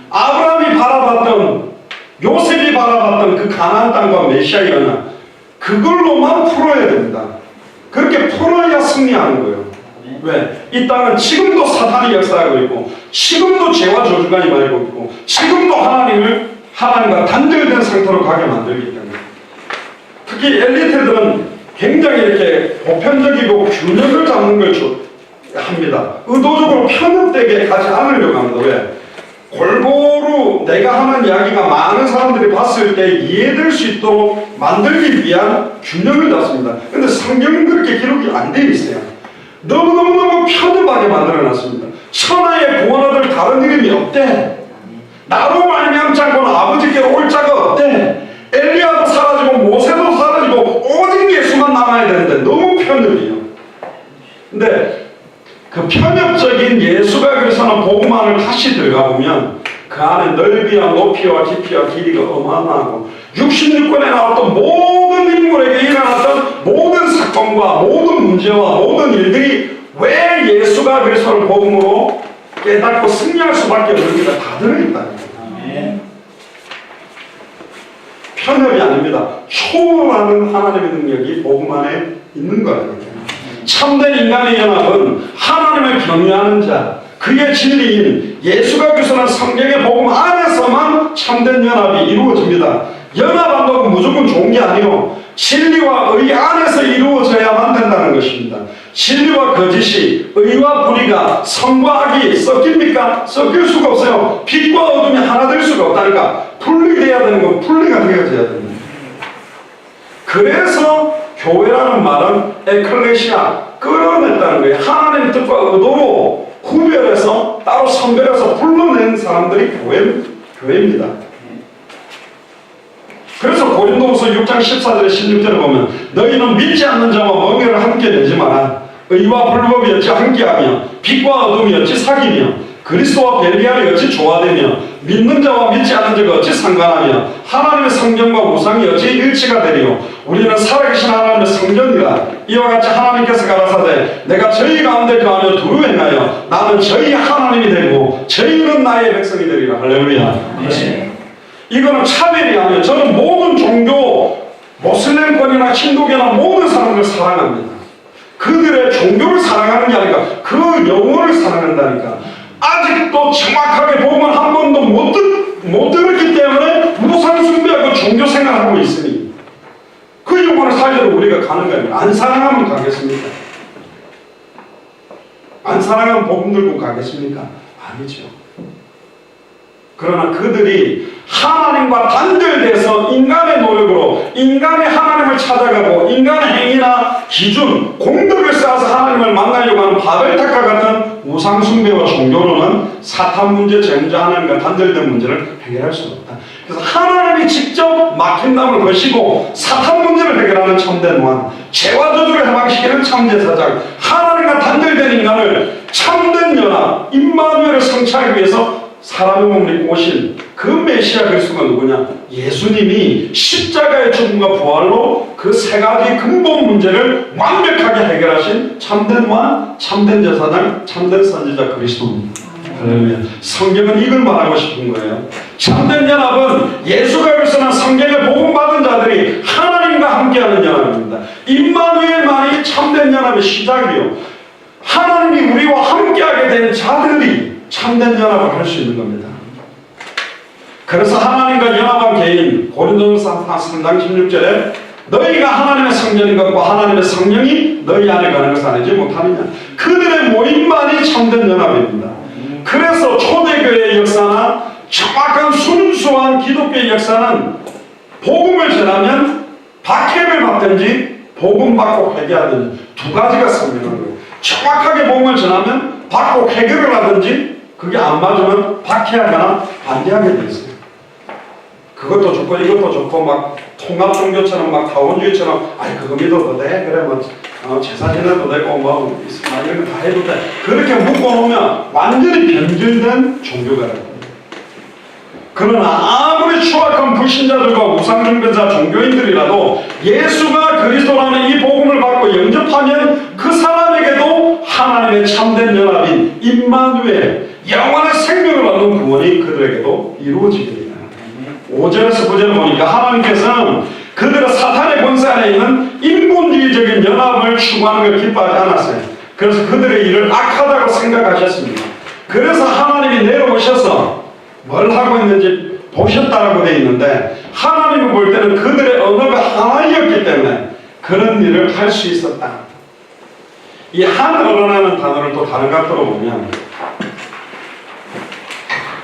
아브라함이 바라봤던 요셉이 바라봤던 그 가나안 땅과 메시아의 언약 그걸로만 풀어야 됩니다. 그렇게 풀어야 승리하는 거예요. 왜? 이 땅은 지금도 사탄이 역사하고 있고 지금도 죄와 저주가 임하고 있고 지금도 하나님과 단절된 상태로 가게 만들기 때문에 특히 엘리트들은 굉장히 이렇게 보편적이고 균형을 잡는 걸 합니다. 의도적으로 편협되게 가지 않으려고 합니다. 왜? 골고루 내가 하는 이야기가 많은 사람들이 봤을 때 이해될 수 있도록 만들기 위한 균형을 잡습니다. 근데 성경은 그렇게 기록이 안 되어 있어요. 너무너무 편협하게 만들어놨습니다. 천하의 구원아들 다른 이름이 없대. 나로 말미암지 않고는 아버지께로 올 자가 없대. 엘리야도 사라지고 모세도 사라지고 오직 예수만 남아야 되는데 너무 편협해요. 근데 그 편협적인 예수가 그리스도는 복음만을 다시 들어가 보면 그 안에 넓이와 높이와 깊이와 길이가 어마어마하고 66권에 나왔던 모든 인물에게 일어났던 모든 사건과 모든 문제와 모든 일들이 왜 예수가 그리스도를 복음으로 깨닫고 승리할 수밖에 없는지가 다 들어있다는 거예요. 편협이 아닙니다. 초월하는 하나님의 능력이 복음 안에 있는 거예요. 참된 인간의 연합은 하나님을 경외하는 자, 그의 진리인 예수가 그리스도는 성경의 복음 안에서만 참된 연합이 이루어집니다. 연합한다고 무조건 좋은 게 아니요. 진리와 의 안에서 이루어져야만 된다는 것입니다. 진리와 거짓이, 의와 불의가, 선과 악이 섞입니까? 섞일 수가 없어요. 빛과 어둠이 하나 될 수가 없다니까. 분리돼야 되는 건 분리가 되어져야 됩니다. 그래서 교회라는 말은 에클레시아, 끌어냈다는 거예요. 하나님의 뜻과 의도로 구별해서 따로 선별해서 불러낸 사람들이 교회입니다. 그래서 고린도후서 6장 14절에 16절에 보면 너희는 믿지 않는 자와 멍에를 함께 내지 마라. 의와 불법이 어찌 함께하며 빛과 어둠이 어찌 사귀며 그리스도와 벨리알이 어찌 조화되며 믿는 자와 믿지 않는 자가 어찌 상관하며 하나님의 성전과 우상이 어찌 일치가 되리요. 우리는 살아계신 하나님의 성전이라. 이와 같이 하나님께서 가라사대 내가 저희 가운데 거하며 두루 행하여 나는 저희 하나님이 되고 저희는 나의 백성이 되리라. 할렐루야. 네. 이거는 차별이 아니에요. 저는 모든 종교, 모슬렘권이나 힌두교나 모든 사람을 사랑합니다. 그들의 종교를 사랑하는 게 아니라 그 영혼을 사랑한다니까. 아직도 정확하게 복음을 한 번도 못 들었기 때문에 우상 숭배하고 종교 생활하고 있으니 그 영혼을 살려도 우리가 가는 거예요. 안 사랑하면 가겠습니까? 안 사랑하면 복음 들고 가겠습니까? 아니죠. 그러나 그들이 하나님과 단절돼서 인간의 노력으로 인간의 하나님을 찾아가고 인간의 행위나 기준, 공덕을 쌓아서 하나님을 만나려고 하는 바벨탑과 같은 우상숭배와 종교로는 사탄 문제, 정자 하나님과 단절된 문제를 해결할 수 없다. 그래서 하나님이 직접 막힌 담을 거시고 사탄 문제를 해결하는 참된 왕, 죄와 저주를 해방시키는 참제사장, 하나님과 단절된 인간을 참된 연합, 임마누엘을 성취하기 위해서 사람의 몸을 입고 오신 그 메시아 그리스도가 누구냐? 예수님이 십자가의 죽음과 부활로 그 세 가지 근본 문제를 완벽하게 해결하신 참된 왕, 참된 제사장, 참된 선지자 그리스도입니다. 성경은 이걸 말하고 싶은 거예요. 참된 연합은 예수가 그리스도는 성경에 복음받은 자들이 하나님과 함께하는 연합입니다. 임마누엘만이 참된 연합의 시작이요, 하나님이 우리와 함께하게 된 자들이 참된 연합을 할 수 있는 겁니다. 그래서 하나님과 연합한 개인, 고린도전서 3장 16절에 너희가 하나님의 성전인 것과 하나님의 성령이 너희 안에 가는 것을 알지 못하느냐. 그들의 모임만이 참된 연합입니다. 그래서 초대교회의 역사나 정확한 순수한 기독교의 역사는 복음을 전하면 박해를 받든지 복음 받고 회개하든지 두 가지가 성경인 거예요. 정확하게 복음을 전하면 받고 회개를 하든지, 그게 안 맞으면 박해하거나 반대하게 돼 있어요. 그것도 좋고 이것도 좋고 막 통합 종교처럼 막 다원주의처럼 아이 그거 믿어도 돼, 그래 뭐 제사 지내도 되고 뭐 이런 거 다 해도 돼, 그렇게 묶어놓으면 완전히 변질된 종교가 됩니다. 그러나 아무리 추악한 불신자들과 우상숭배자 종교인들이라도 예수가 그리스도라는 이 복음을 받고 영접하면 그 사람에게도 하나님의 참된 연합인 임마누엘, 영원의 생명을 얻는 구원이 그들에게도 이루어지게 됩니다. 5절에서 9절을 보니까 하나님께서는 그들의 사탄의 권세 안에 있는 인본주의적인 연합을 추구하는 걸 기뻐하지 않았어요. 그래서 그들의 일을 악하다고 생각하셨습니다. 그래서 하나님이 내려오셔서 뭘 하고 있는지 보셨다라고 되어 있는데, 하나님이 볼 때는 그들의 언어가 하나이었기 때문에 그런 일을 할 수 있었다. 이 한 언어라는 단어를 또 다른 각도로 보면,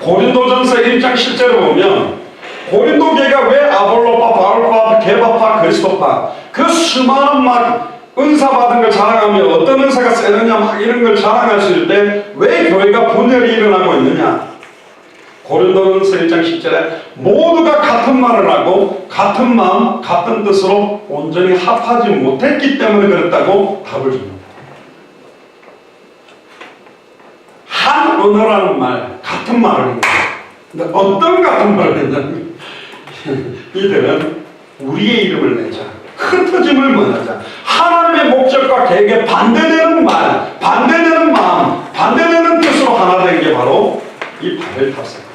고린도전서 1장 10절을 보면 고린도 교회가 왜 아볼로파, 바울파, 게바파, 그리스도파, 그 수많은 막 은사 받은 걸 자랑하며 어떤 은사가 세느냐 막 이런 걸 자랑할 수 있을 때 왜 교회가 분열이 일어나고 있느냐? 고린도전서 1장 10절에 모두가 같은 말을 하고 같은 마음, 같은 뜻으로 온전히 합하지 못했기 때문에 그랬다고 답을 줍니다. 한 언어라는 말, 같은 말을 합니다. 근데 어떤 같은 말을 했냐면 이들은 우리의 이름을 내자, 흩어짐을 원하자, 하나님의 목적과 계획에 반대되는 말, 반대되는 마음, 반대되는 뜻으로 하나 된 게 바로 이 바벨탑 사건입니다.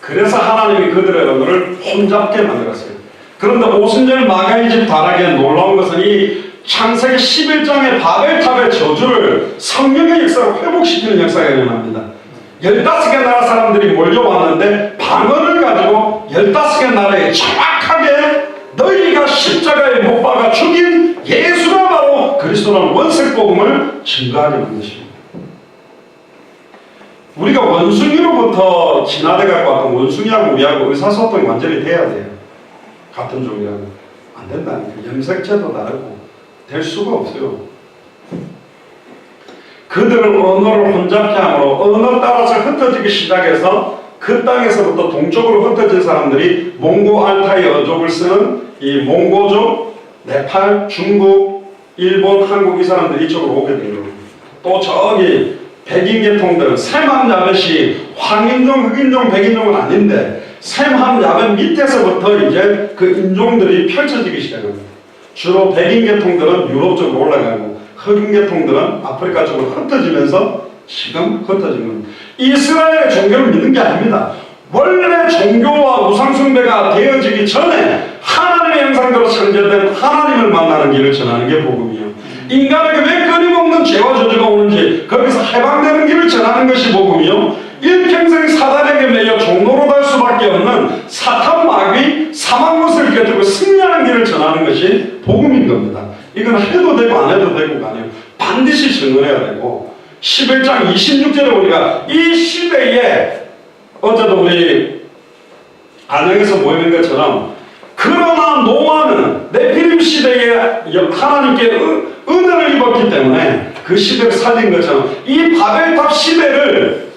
그래서 하나님이 그들의 언어를 혼잡게 만들었어요. 그런데 오순절 마가의 집 다락에 놀라운 것은 이 창세기 11장의 바벨탑의 저주를 성령의 역사로 회복시키는 역사가 일어납니다. 15개 나라 사람들이 몰려왔는데 방언을 가지고 15개 나라에 정확하게 너희가 십자가에 못 박아 죽인 예수가 바로 그리스도라는 원색 복음을 증거하게 만드십니다. 우리가 원숭이로부터 진화돼 갖고 왔던 원숭이하고 우리하고 의사소통이 완전히 돼야 돼요. 같은 종이라면 안 된다니까. 염색체도 다르고 될 수가 없어요. 그들을 언어를 혼잡케 함으로 언어 따라서 흩어지기 시작해서 그 땅에서부터 동쪽으로 흩어진 사람들이 몽고 알타이 어족을 쓰는 이 몽고족, 네팔, 중국, 일본, 한국 이 사람들이 이쪽으로 오게 된 겁니다. 또 저기 백인 계통들은 셈함야벳이 황인종, 흑인종, 백인종은 아닌데 셈함야벳 밑에서부터 이제 그 인종들이 펼쳐지기 시작합니다. 주로 백인 계통들은 유럽 쪽으로 올라가고 흑인 계통들은 아프리카 쪽으로 흩어지면서 지금 흩어진 겁니다. 이스라엘의 종교를 믿는 게 아닙니다. 원래 종교와 우상숭배가 되어지기 전에 하나님의 형상대로 창조된 하나님을 만나는 길을 전하는 게 복음이에요. 인간에게 왜 끊임없는 죄와 저주가 오는지 거기서 해방되는 길을 전하는 것이 복음이요, 일평생 사단에게 매여 종로로 갈 수밖에 없는 사탄 마귀 사망못을 깨뜨리고 승리하는 길을 전하는 것이 복음인 겁니다. 이건 해도 되고 안 해도 되고가 아니에요. 반드시 증언해야 되고, 11장 26절에 보니까 이 시대에 어제도 우리 안양에서 모이는 것처럼, 그러나 노아는 네피림 시대에 하나님께 은혜를 입었기 때문에 그 시대를 살린 것처럼 이 바벨탑 시대를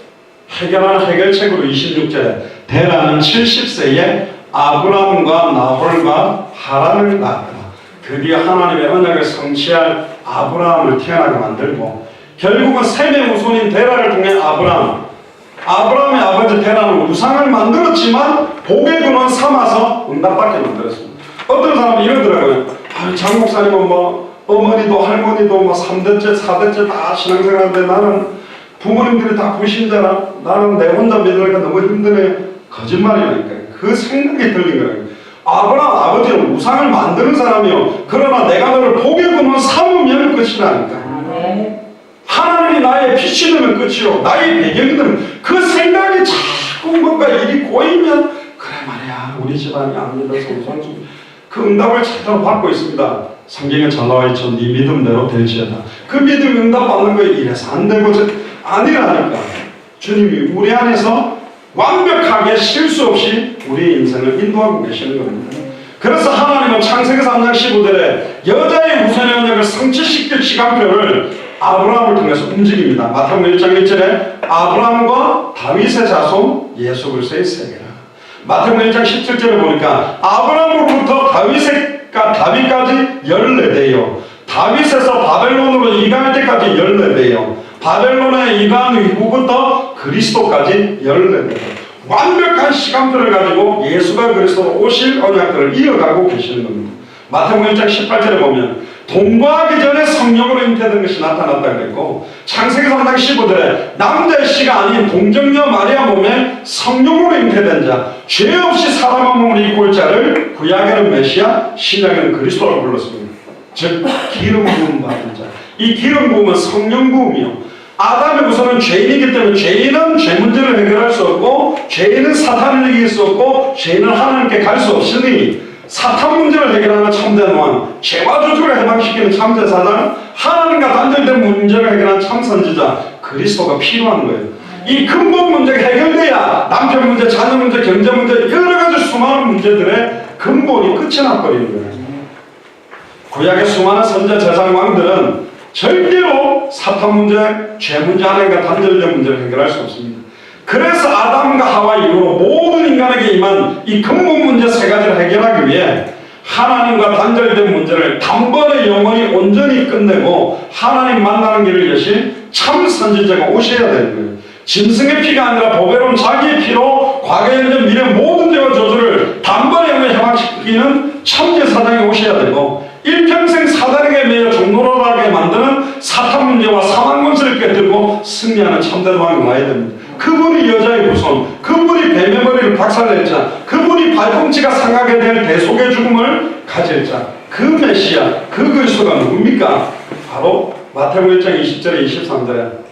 해결하는 해결책으로 26절에 데라는 70세에 아브람과 나홀과 하란을 낳았다. 드디어 하나님의 언약을 성취할 아브라함을 태어나게 만들고, 결국은 셈의 후손인 데라를 통해 아브람, 아브라함의 아버지 테라는 우상을 만들었지만 복의 근원 삼아서 응답받게 만들었습니다. 어떤 사람은 이러더라고요. 장 목사님은 뭐 어머니도 할머니도 뭐 3대째 4대째 다 신앙생활하는데 나는 부모님들이 다 불신자라 나는 내 혼자 믿으니까 너무 힘드네. 거짓말이라니까요. 그 생각이 들린 거예요. 아브라함 아버지는 우상을 만드는 사람이요. 그러나 내가 너를 복의 근원 삼으면 끝이라니까. 하나님이 나의 빛이 되면 끝이요. 나의 배경이 되면 그 생각이 자꾸 뭔가 일이 고이면 그래 말이야. 우리 집안이 안 믿어서 우상 좀 그 응답을 제대로 받고 있습니다. 성경에 잘 나와 있죠. 네 믿음대로 될지어다. 그 믿음 응답 받는 거에 이래서 안 되고 아니라니까. 주님이 우리 안에서 완벽하게 실수 없이 우리의 인생을 인도하고 계시는 겁니다. 그래서 하나님은 창세기 3장 15절에 여자의 우선의 언약을 성취시킬 시간표를 아브라함을 통해서 움직입니다. 마태복음 1장 1절에 아브라함과 다윗의 자손 예수 그리스도의 세계라. 마태복음 1장 17절에 보니까 아브라함으로부터 다윗까지 14대요. 다윗에서 바벨론으로 이강할 때까지 14대요. 바벨론에 이강 이후부터 그리스도까지 14대. 완벽한 시간표를 가지고 예수가 그리스도로 오실 언약들을 이어가고 계시는 겁니다. 마태복음 1장 18절에 보면 동거하기 전에 성령으로 잉태된 것이 나타났다 그랬고, 창세기 3장 15절에 남자의 씨가 아닌 동정녀 마리아 몸에 성령으로 잉태된 자, 죄 없이 사람의 몸을 입고 올 자를 구약에는 메시아, 신약에는 그리스도라고 불렀습니다. 즉 기름 부음 받은 자. 이 기름 부음은 성령 부음이요. 아담의 우선은 죄인이기 때문에 죄인은 죄 문제를 해결할 수 없고, 죄인은 사탄을 이길 수 없고, 죄인은 하나님께 갈 수 없으니 사탄 문제를 해결하는 참된 왕, 죄와 저주를 해방시키는 참제사장, 하나님과 단절된 문제를 해결하는 참선지자 그리스도가 필요한 거예요. 이 근본 문제가 해결돼야 남편 문제, 자녀 문제, 경제 문제, 여러 가지 수많은 문제들의 근본이 끝이 나버리는 거예요. 구약의 수많은 선제 제사장 왕들은 절대로 사탄 문제, 죄 문제 하나님과 단절된 문제를 해결할 수 없습니다. 그래서 아담과 하와 이후로 모든 인간에게 임한 이 근본 문제 세 가지를 해결하기 위해 하나님과 단절된 문제를 단번에 영원히 온전히 끝내고 하나님 만나는 길을 여신 참 선지자가 오셔야 되는 거예요. 짐승의 피가 아니라 보배로운 자기의 피로 과거, 현재, 미래 모든 죄와 저주를 단번에 영원히 해방시키는 참제사장이 오셔야 되고, 일평생 사단에게 매여 종노릇하게 만드는 사탄 문제와 사망 권세를 깨뜨리고 승리하는 참된 왕이 와야 됩니다. 그분이 여자의 후손, 그분이 뱀의 머리를 박살낼 자, 그분이 발꿈치가 상하게 될 대속의 죽음을 가질 자, 그 메시아, 그 그리스도가 누굽니까? 바로 마태복음 1장 20절에 23절에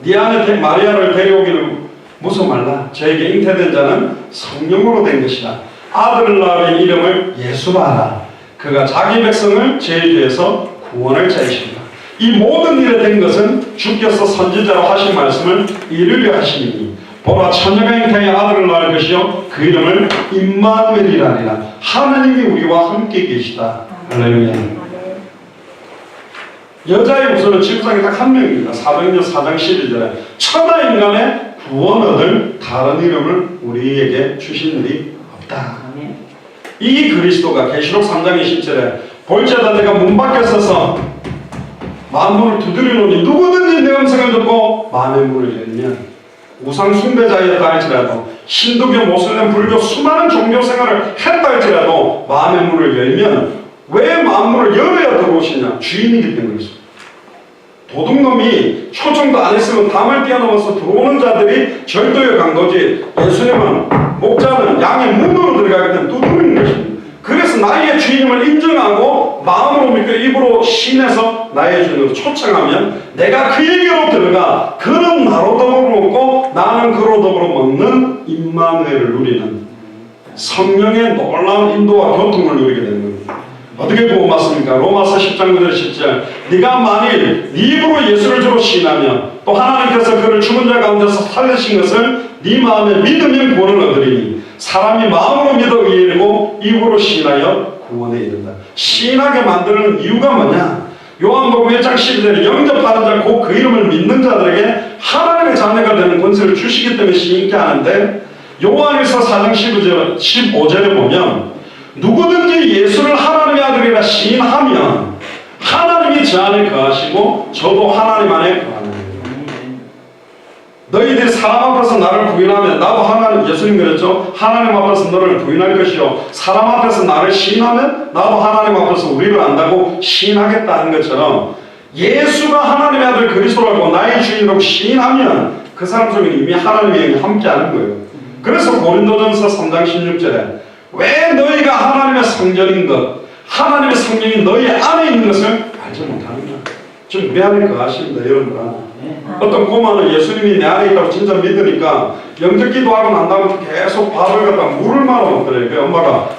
네 안에 마리아를 데려오기를 무슨 말라. 저에게 잉태된 자는 성령으로 된 것이다. 아들을 낳은 이름을 예수라 하라. 그가 자기 백성을 죄에서 구원할 자이십니다. 이 모든 일에 된 것은 주께서 선지자로 하신 말씀을 이루려 하시니 보라 처녀가 잉태의 아들을 낳을 것이요 그 이름을 임마누엘이라니라. 하나님이 우리와 함께 계시다. 할렐루야. 여자의 우선은 지구상에 딱 한 명입니다. 사도행전 4장 12절에 천하 인간의 구원 얻을 다른 이름을 우리에게 주신 일이 없다. 이 그리스도가 계시록 3장 20절에 볼지어다 내가 문 밖에 서서 만문을 두드리노니 누구든지 내 음성을 듣고 마음의 문을 열면, 우상 숭배자였다 할지라도 힌두교, 모슬렘, 불교 수많은 종교 생활을 했다 할지라도 마음의 문을 열면, 왜 마음문을 열어야 들어오시냐? 주인이기 때문이죠. 도둑놈이 초청도 안 했으면 담을 뛰어넘어서 들어오는 자들이 절도의 강도지, 예수님은 목자는 양의 문으로 들어가기 때문에 두드리는 것입니다. 그래서 나의 주인임을 인정하고 마음으로 믿고 입으로 신해서 나의 주인으로 초청하면 내가 그에게로 들어가 그는 나로 더불어 먹고 나는 그로 더불어 먹는 임마누엘을 누리는 성령의 놀라운 인도와 교통을 누리게 되는 겁니다. 어떻게 구원받습니까? 로마서 10장 9절 10절 네가 만일 네 입으로 예수를 주로 시인하며 또 하나님께서 그를 죽은 자 가운데서 살리신 것을 네 마음에 믿으면 구원을 얻으리니 사람이 마음으로 믿어 의인이고 입으로 시인하여 구원에 이른다. 시인하게 만드는 이유가 뭐냐? 요한복음 1장 12절에 영접하는 자 곧 그 이름을 믿는 자들에게 하나님의 자녀가 되는 권세를 주시기 때문에 시인케 하는데, 요한일서 4장 15절에 보면 누구든지 예수를 하나님의 아들이라 시인하면 하나님이 저 안에 거하시고 저도 하나님 안에 거하는 거예요. 너희들이 사람 앞에서 나를 부인하면 나도 하나님, 예수님 그랬죠. 하나님 앞에서 너를 부인할 것이요 사람 앞에서 나를 시인하면 나도 하나님 앞에서 우리를 안다고 시인하겠다는 것처럼 예수가 하나님의 아들 그리스도라고 나의 주인이라고 시인하면 그 사람 속에 이미 하나님의 영이 함께하는 거예요. 그래서 고린도전서 3장 16절에 왜 너희가 하나님의 성전인 것, 하나님의 성령이 너희 안에 있는 것을 알지 못하느냐. 지금 우리 안에 거하십니다, 여러분들 안에. 어떤 고마는 예수님이 내 안에 있다고 진짜 믿으니까 영적 기도하고 난 다음에 계속 밥을 갖다 물을 말아 먹더래요. 그 엄마가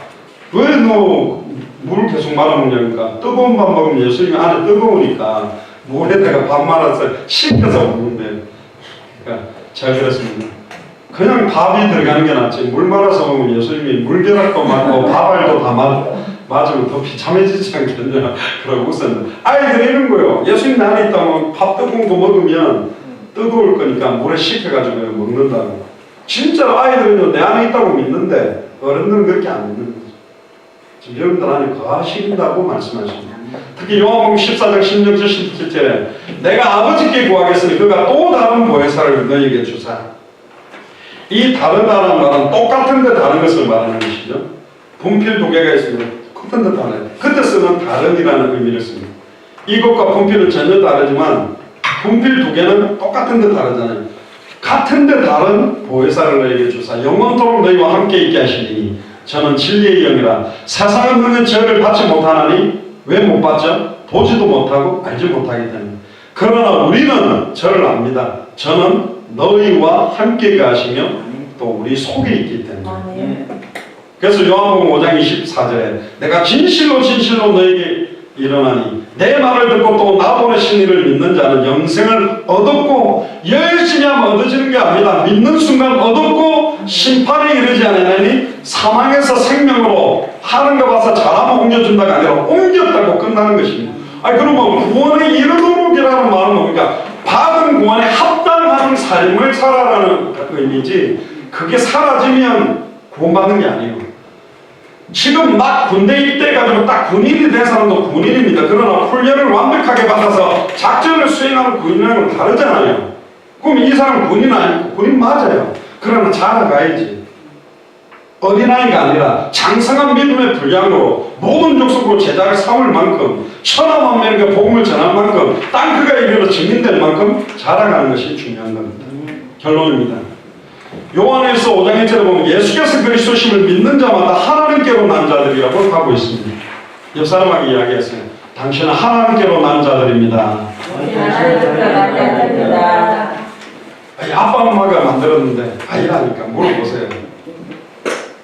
왜 너 물을 계속 말아 먹냐니까 뜨거운 밥 먹으면 예수님이 안에 뜨거우니까 물에다가 밥 말아서 식혀서 먹는데 그러니까 잘 그랬습니다. 그냥 밥이 들어가는 게 낫지 물 말아서 먹으면 예수님이 물벼락도 맞고 밥알도 다 맞으면 더 비참해지지 않겠냐 그러고 웃었는데 아이들이 이런 거예요. 예수님 안에 있다면 밥 뜨거운 거 먹으면 뜨거울 거니까 물에 식혀가지고 먹는다고. 진짜로 아이들은 내 안에 있다고 믿는데 어른들은 그렇게 안 믿는 거죠. 지금 여러분들 안에 거하신다고 말씀하십니다. 특히 요한복음 14장 16절 17절에 내가 아버지께 구하겠으니 그가 또 다른 보혜사를 너희에게 주사. 이 다르다는 말은 똑같은 데 다른 것을 말하는 것이죠. 분필 두 개가 있습니다. 같은 데 다르요. 그때 쓰는 다른이라는 의미를 씁니다. 이것과 분필은 전혀 다르지만 분필 두 개는 똑같은 데 다르잖아요. 같은 데 다른 보혜사를 너희에게 주사 영원토록 너희와 함께 있게 하시니 저는 진리의 영이라 세상은 너는 저를 받지 못하나니 왜 못 받죠? 보지도 못하고 알지 못하기 때문에. 그러나 우리는 저를 압니다. 저는 너희와 함께 가시며 또 우리 속에 있기 때문에. 그래서 요한복음 5장 24절에 내가 진실로 진실로 너에게 일어나니 내 말을 듣고 또 나 보내신 이를 믿는 자는 영생을 얻었고 열심히 하면 얻어지는 게 아닙니다. 믿는 순간 얻었고 심판에 이르지 않으니 사망에서 생명으로 하는가 봐서 잘하면 옮겨준다가 아니라 옮겼다고 끝나는 것입니다. 아니 그러면 구원에 이르도록이라는 말은 뭡니까? 받은 구원에 합당한 삶을 살아라는 의미지 그게 사라지면 구원받는 게 아니에요. 지금 막 군대 입대해가지고 딱 군인이 된 사람도 군인입니다. 그러나 훈련을 완벽하게 받아서 작전을 수행하는 군인이랑은 다르잖아요. 그럼 이 사람은 군인 아니고 군인 맞아요. 그러나 자라가야지. 어린아이가 아니라 장성한 믿음의 분량으로 모든 족속으로 제자를 삼을 만큼 천하만민에게 복음을 전할 만큼 땅크가 이르러 증인될 만큼 자라가는 것이 중요한 겁니다. 결론입니다. 요한일서 5장 1절에 보면 예수께서 그리스도심을 믿는 자마다 하나님께로 난 자들이라고 하고 있습니다. 옆 사람에게 이야기했어요. 당신은 하나님께로 난 자들입니다. 아니, 아빠 엄마가 만들었는데 아니라니까 물어보세요.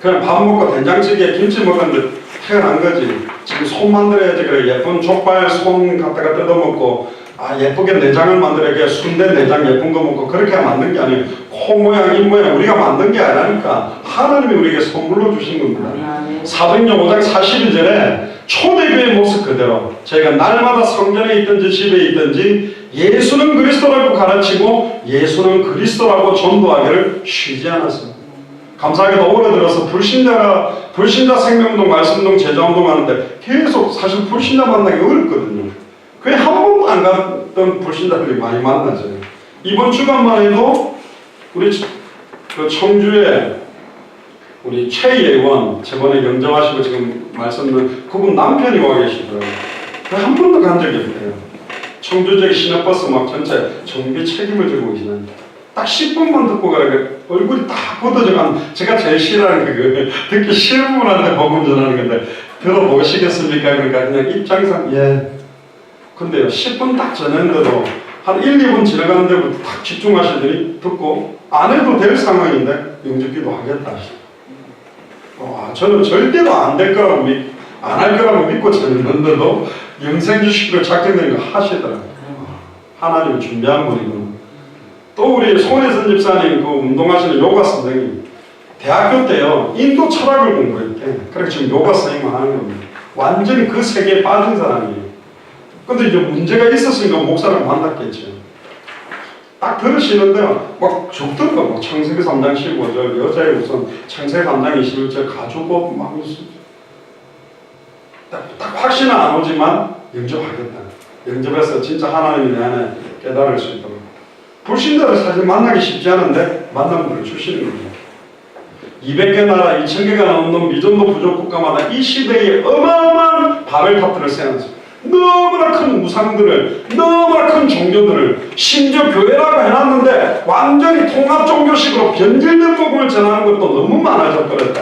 그냥 밥 먹고 된장찌개에 김치 먹었는데 태어난 거지. 지금 손 만들어야지 그래. 예쁜 족발 손 갖다가 뜯어먹고 예쁘게 내장을 만들어야 순대 내장 예쁜 거 먹고 그렇게 만든 게 아니에요. 코 모양, 입 모양 우리가 만든 게 아니라니까 하나님이 우리에게 선물로 주신 겁니다. 사도행전 5장 42절에 초대교회의 모습 그대로 저희가 날마다 성전에 있든지 집에 있든지 예수는 그리스도라고 가르치고 예수는 그리스도라고 전도하기를 쉬지 않았습니다. 감사하게도 올해 들어서 불신자 생명운동, 말씀운동, 제자운동 하는데 계속 사실 불신자 만나기 어렵거든요. 거의 한 번도 안 갔던 불신자들이 많이 만나죠. 이번 주간만 해도 우리 그 청주에 우리 최예원 저번에 영접하시고 지금 말씀드린 그분 남편이 와 계시더라고요. 한 번도 간 적이 없대요. 청주적 시내버스 막 전체 정비 책임을 지고 계시는 딱 10분만 듣고 가라니까 얼굴이 딱 걷어져간 제가 제일 싫어하는 그 듣기 싫은 분한테 복음 전하는 건데 들어보시겠습니까? 그러니까 그냥 입장상 예. 근데요 10분 딱 전했는데도 한 1, 2분 지나가는 데부터 딱 집중하시더니 듣고 안 해도 될 상황인데 영접기도 하겠다. 저는 절대로 안 될 거라고 안 할 거라고 믿고 전했는데도 영생 주시기로 작정된 거 하시더라고요. 하나님이 준비한 분이고 또 우리 손혜선 집사님 그 운동하시는 요가 선생님 대학교 때요 인도 철학을 공부했대. 그래서 지금 요가 선생님을 하는 겁니다. 완전히 그 세계에 빠진 사람이에요. 근데 이제 문제가 있었으니까 목사를 만났겠죠. 딱 들으시는데요 막 죽더라고요. 막 창세기 3장 15절 여자의 우선 창세기 3장 21절 가죽옷 막 딱 확신은 안 오지만 영접하겠다. 영접해서 진짜 하나님이 내 안에 깨달을 수 있도록 불신자를 사실 만나기 쉽지 않은데 만남들을 주시는 겁니다. 200개 나라 2000개가 넘는 미전도 부족 국가마다 이 시대에 어마어마한 바벨탑들을 세워놨습니다. 너무나 큰 우상들을, 너무나 큰 종교들을, 심지어 교회라고 해놨는데 완전히 통합 종교식으로 변질된 복음을 전하는 것도 너무 많아져 버렸다.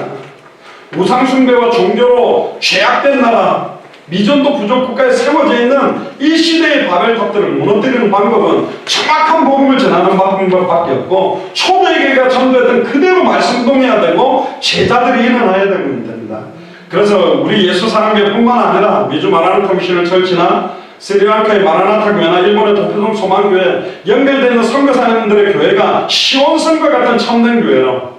우상 숭배와 종교로 죄악된 나라, 미전도 부족 국가에 세워져 있는 이 시대의 바벨탑들을 무너뜨리는 방법은 정확한 복음을 전하는 방법밖에 없고, 초대교회가 전도했던 그대로 말씀동해야 되고 제자들이 일어나야 되고 됩니다. 그래서 우리 예수사랑교회뿐만 아니라 미주 마라나타 미션을 철치나 스리랑카의 마라나타 교회나 일본의 도표동 소망교회 연결되는 선교사님들의 교회가 시온성과 같은 참된 교회로,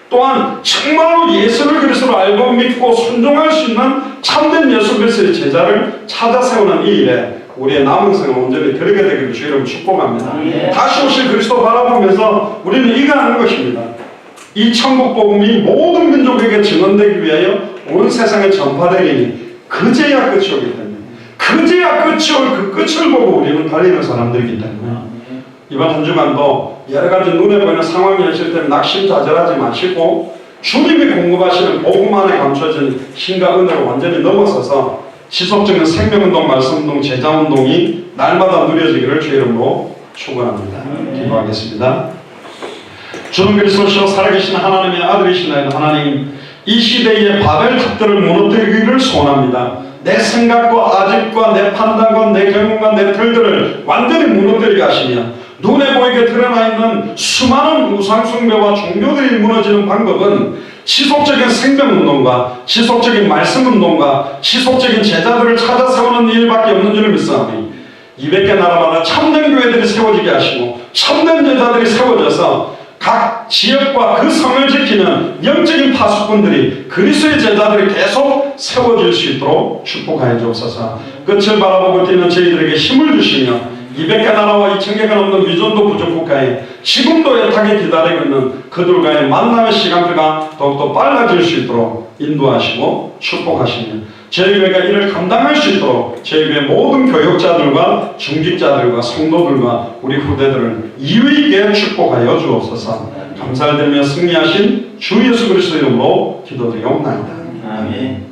또한 정말로 예수를 그리스도로 알고 믿고 순종할 수 있는 참된 예수 그리스도의 제자를 찾아 세우는 이 일에 우리의 남은 생을 온전히 드리게 되기를 주 이름으로 축복합니다. 다시 오실 그리스도 바라보면서 우리는 이거 하는 것입니다. 이 천국 복음이 모든 민족에게 증언되기 위하여 온 세상에 전파되리니 그제야 끝이 오기 때문에, 그제야 끝이 올 그 끝을 보고 우리는 달리는 사람들이기 때문에 이번 한 주간도 여러 가지 눈에 보이는 상황이 있을 때는 낙심자절하지 마시고 주님이 공급하시는 복음 안에 감춰진 힘과 은혜를 완전히 넘어서서 지속적인 생명운동, 말씀운동, 제자운동이 날마다 누려지기를 주 이름으로 축원합니다. 기도하겠습니다. 주는 그리스도시로 살아계신 하나님의 아들이시나이다. 하나님, 이 시대의 바벨탑들을 무너뜨리기를 소원합니다. 내 생각과 아집과 내 판단과 내 경험과 내 틀들을 완전히 무너뜨리게 하시며, 눈에 보이게 드러나 있는 수많은 우상숭배와 종교들이 무너지는 방법은 지속적인 생명운동과 지속적인 말씀운동과 지속적인 제자들을 찾아 세우는 일밖에 없는 줄을 믿사오니 200개 나라마다 참된 교회들이 세워지게 하시고 참된 제자들이 세워져서 각 지역과 그 성을 지키는 영적인 파수꾼들이, 그리스도의 제자들이 계속 세워질 수 있도록 축복하여 주옵소서. 끝을 바라보고 뛰는 저희들에게 힘을 주시며 200개 나라와 2000개가 넘는 미전도 부족 국가에 지금도 애타게 기다리고 있는 그들과의 만남의 시간표가 더욱더 빨라질 수 있도록 인도하시고 축복하시며, 저희 교회가 이를 감당할 수 있도록 저희 교회 모든 교육자들과 중직자들과 성도들과 우리 후대들을 이유있게 축복하여 주옵소서. 감사를 드리며 승리하신 주 예수 그리스도 이름으로 기도드리옵나이다. 아멘.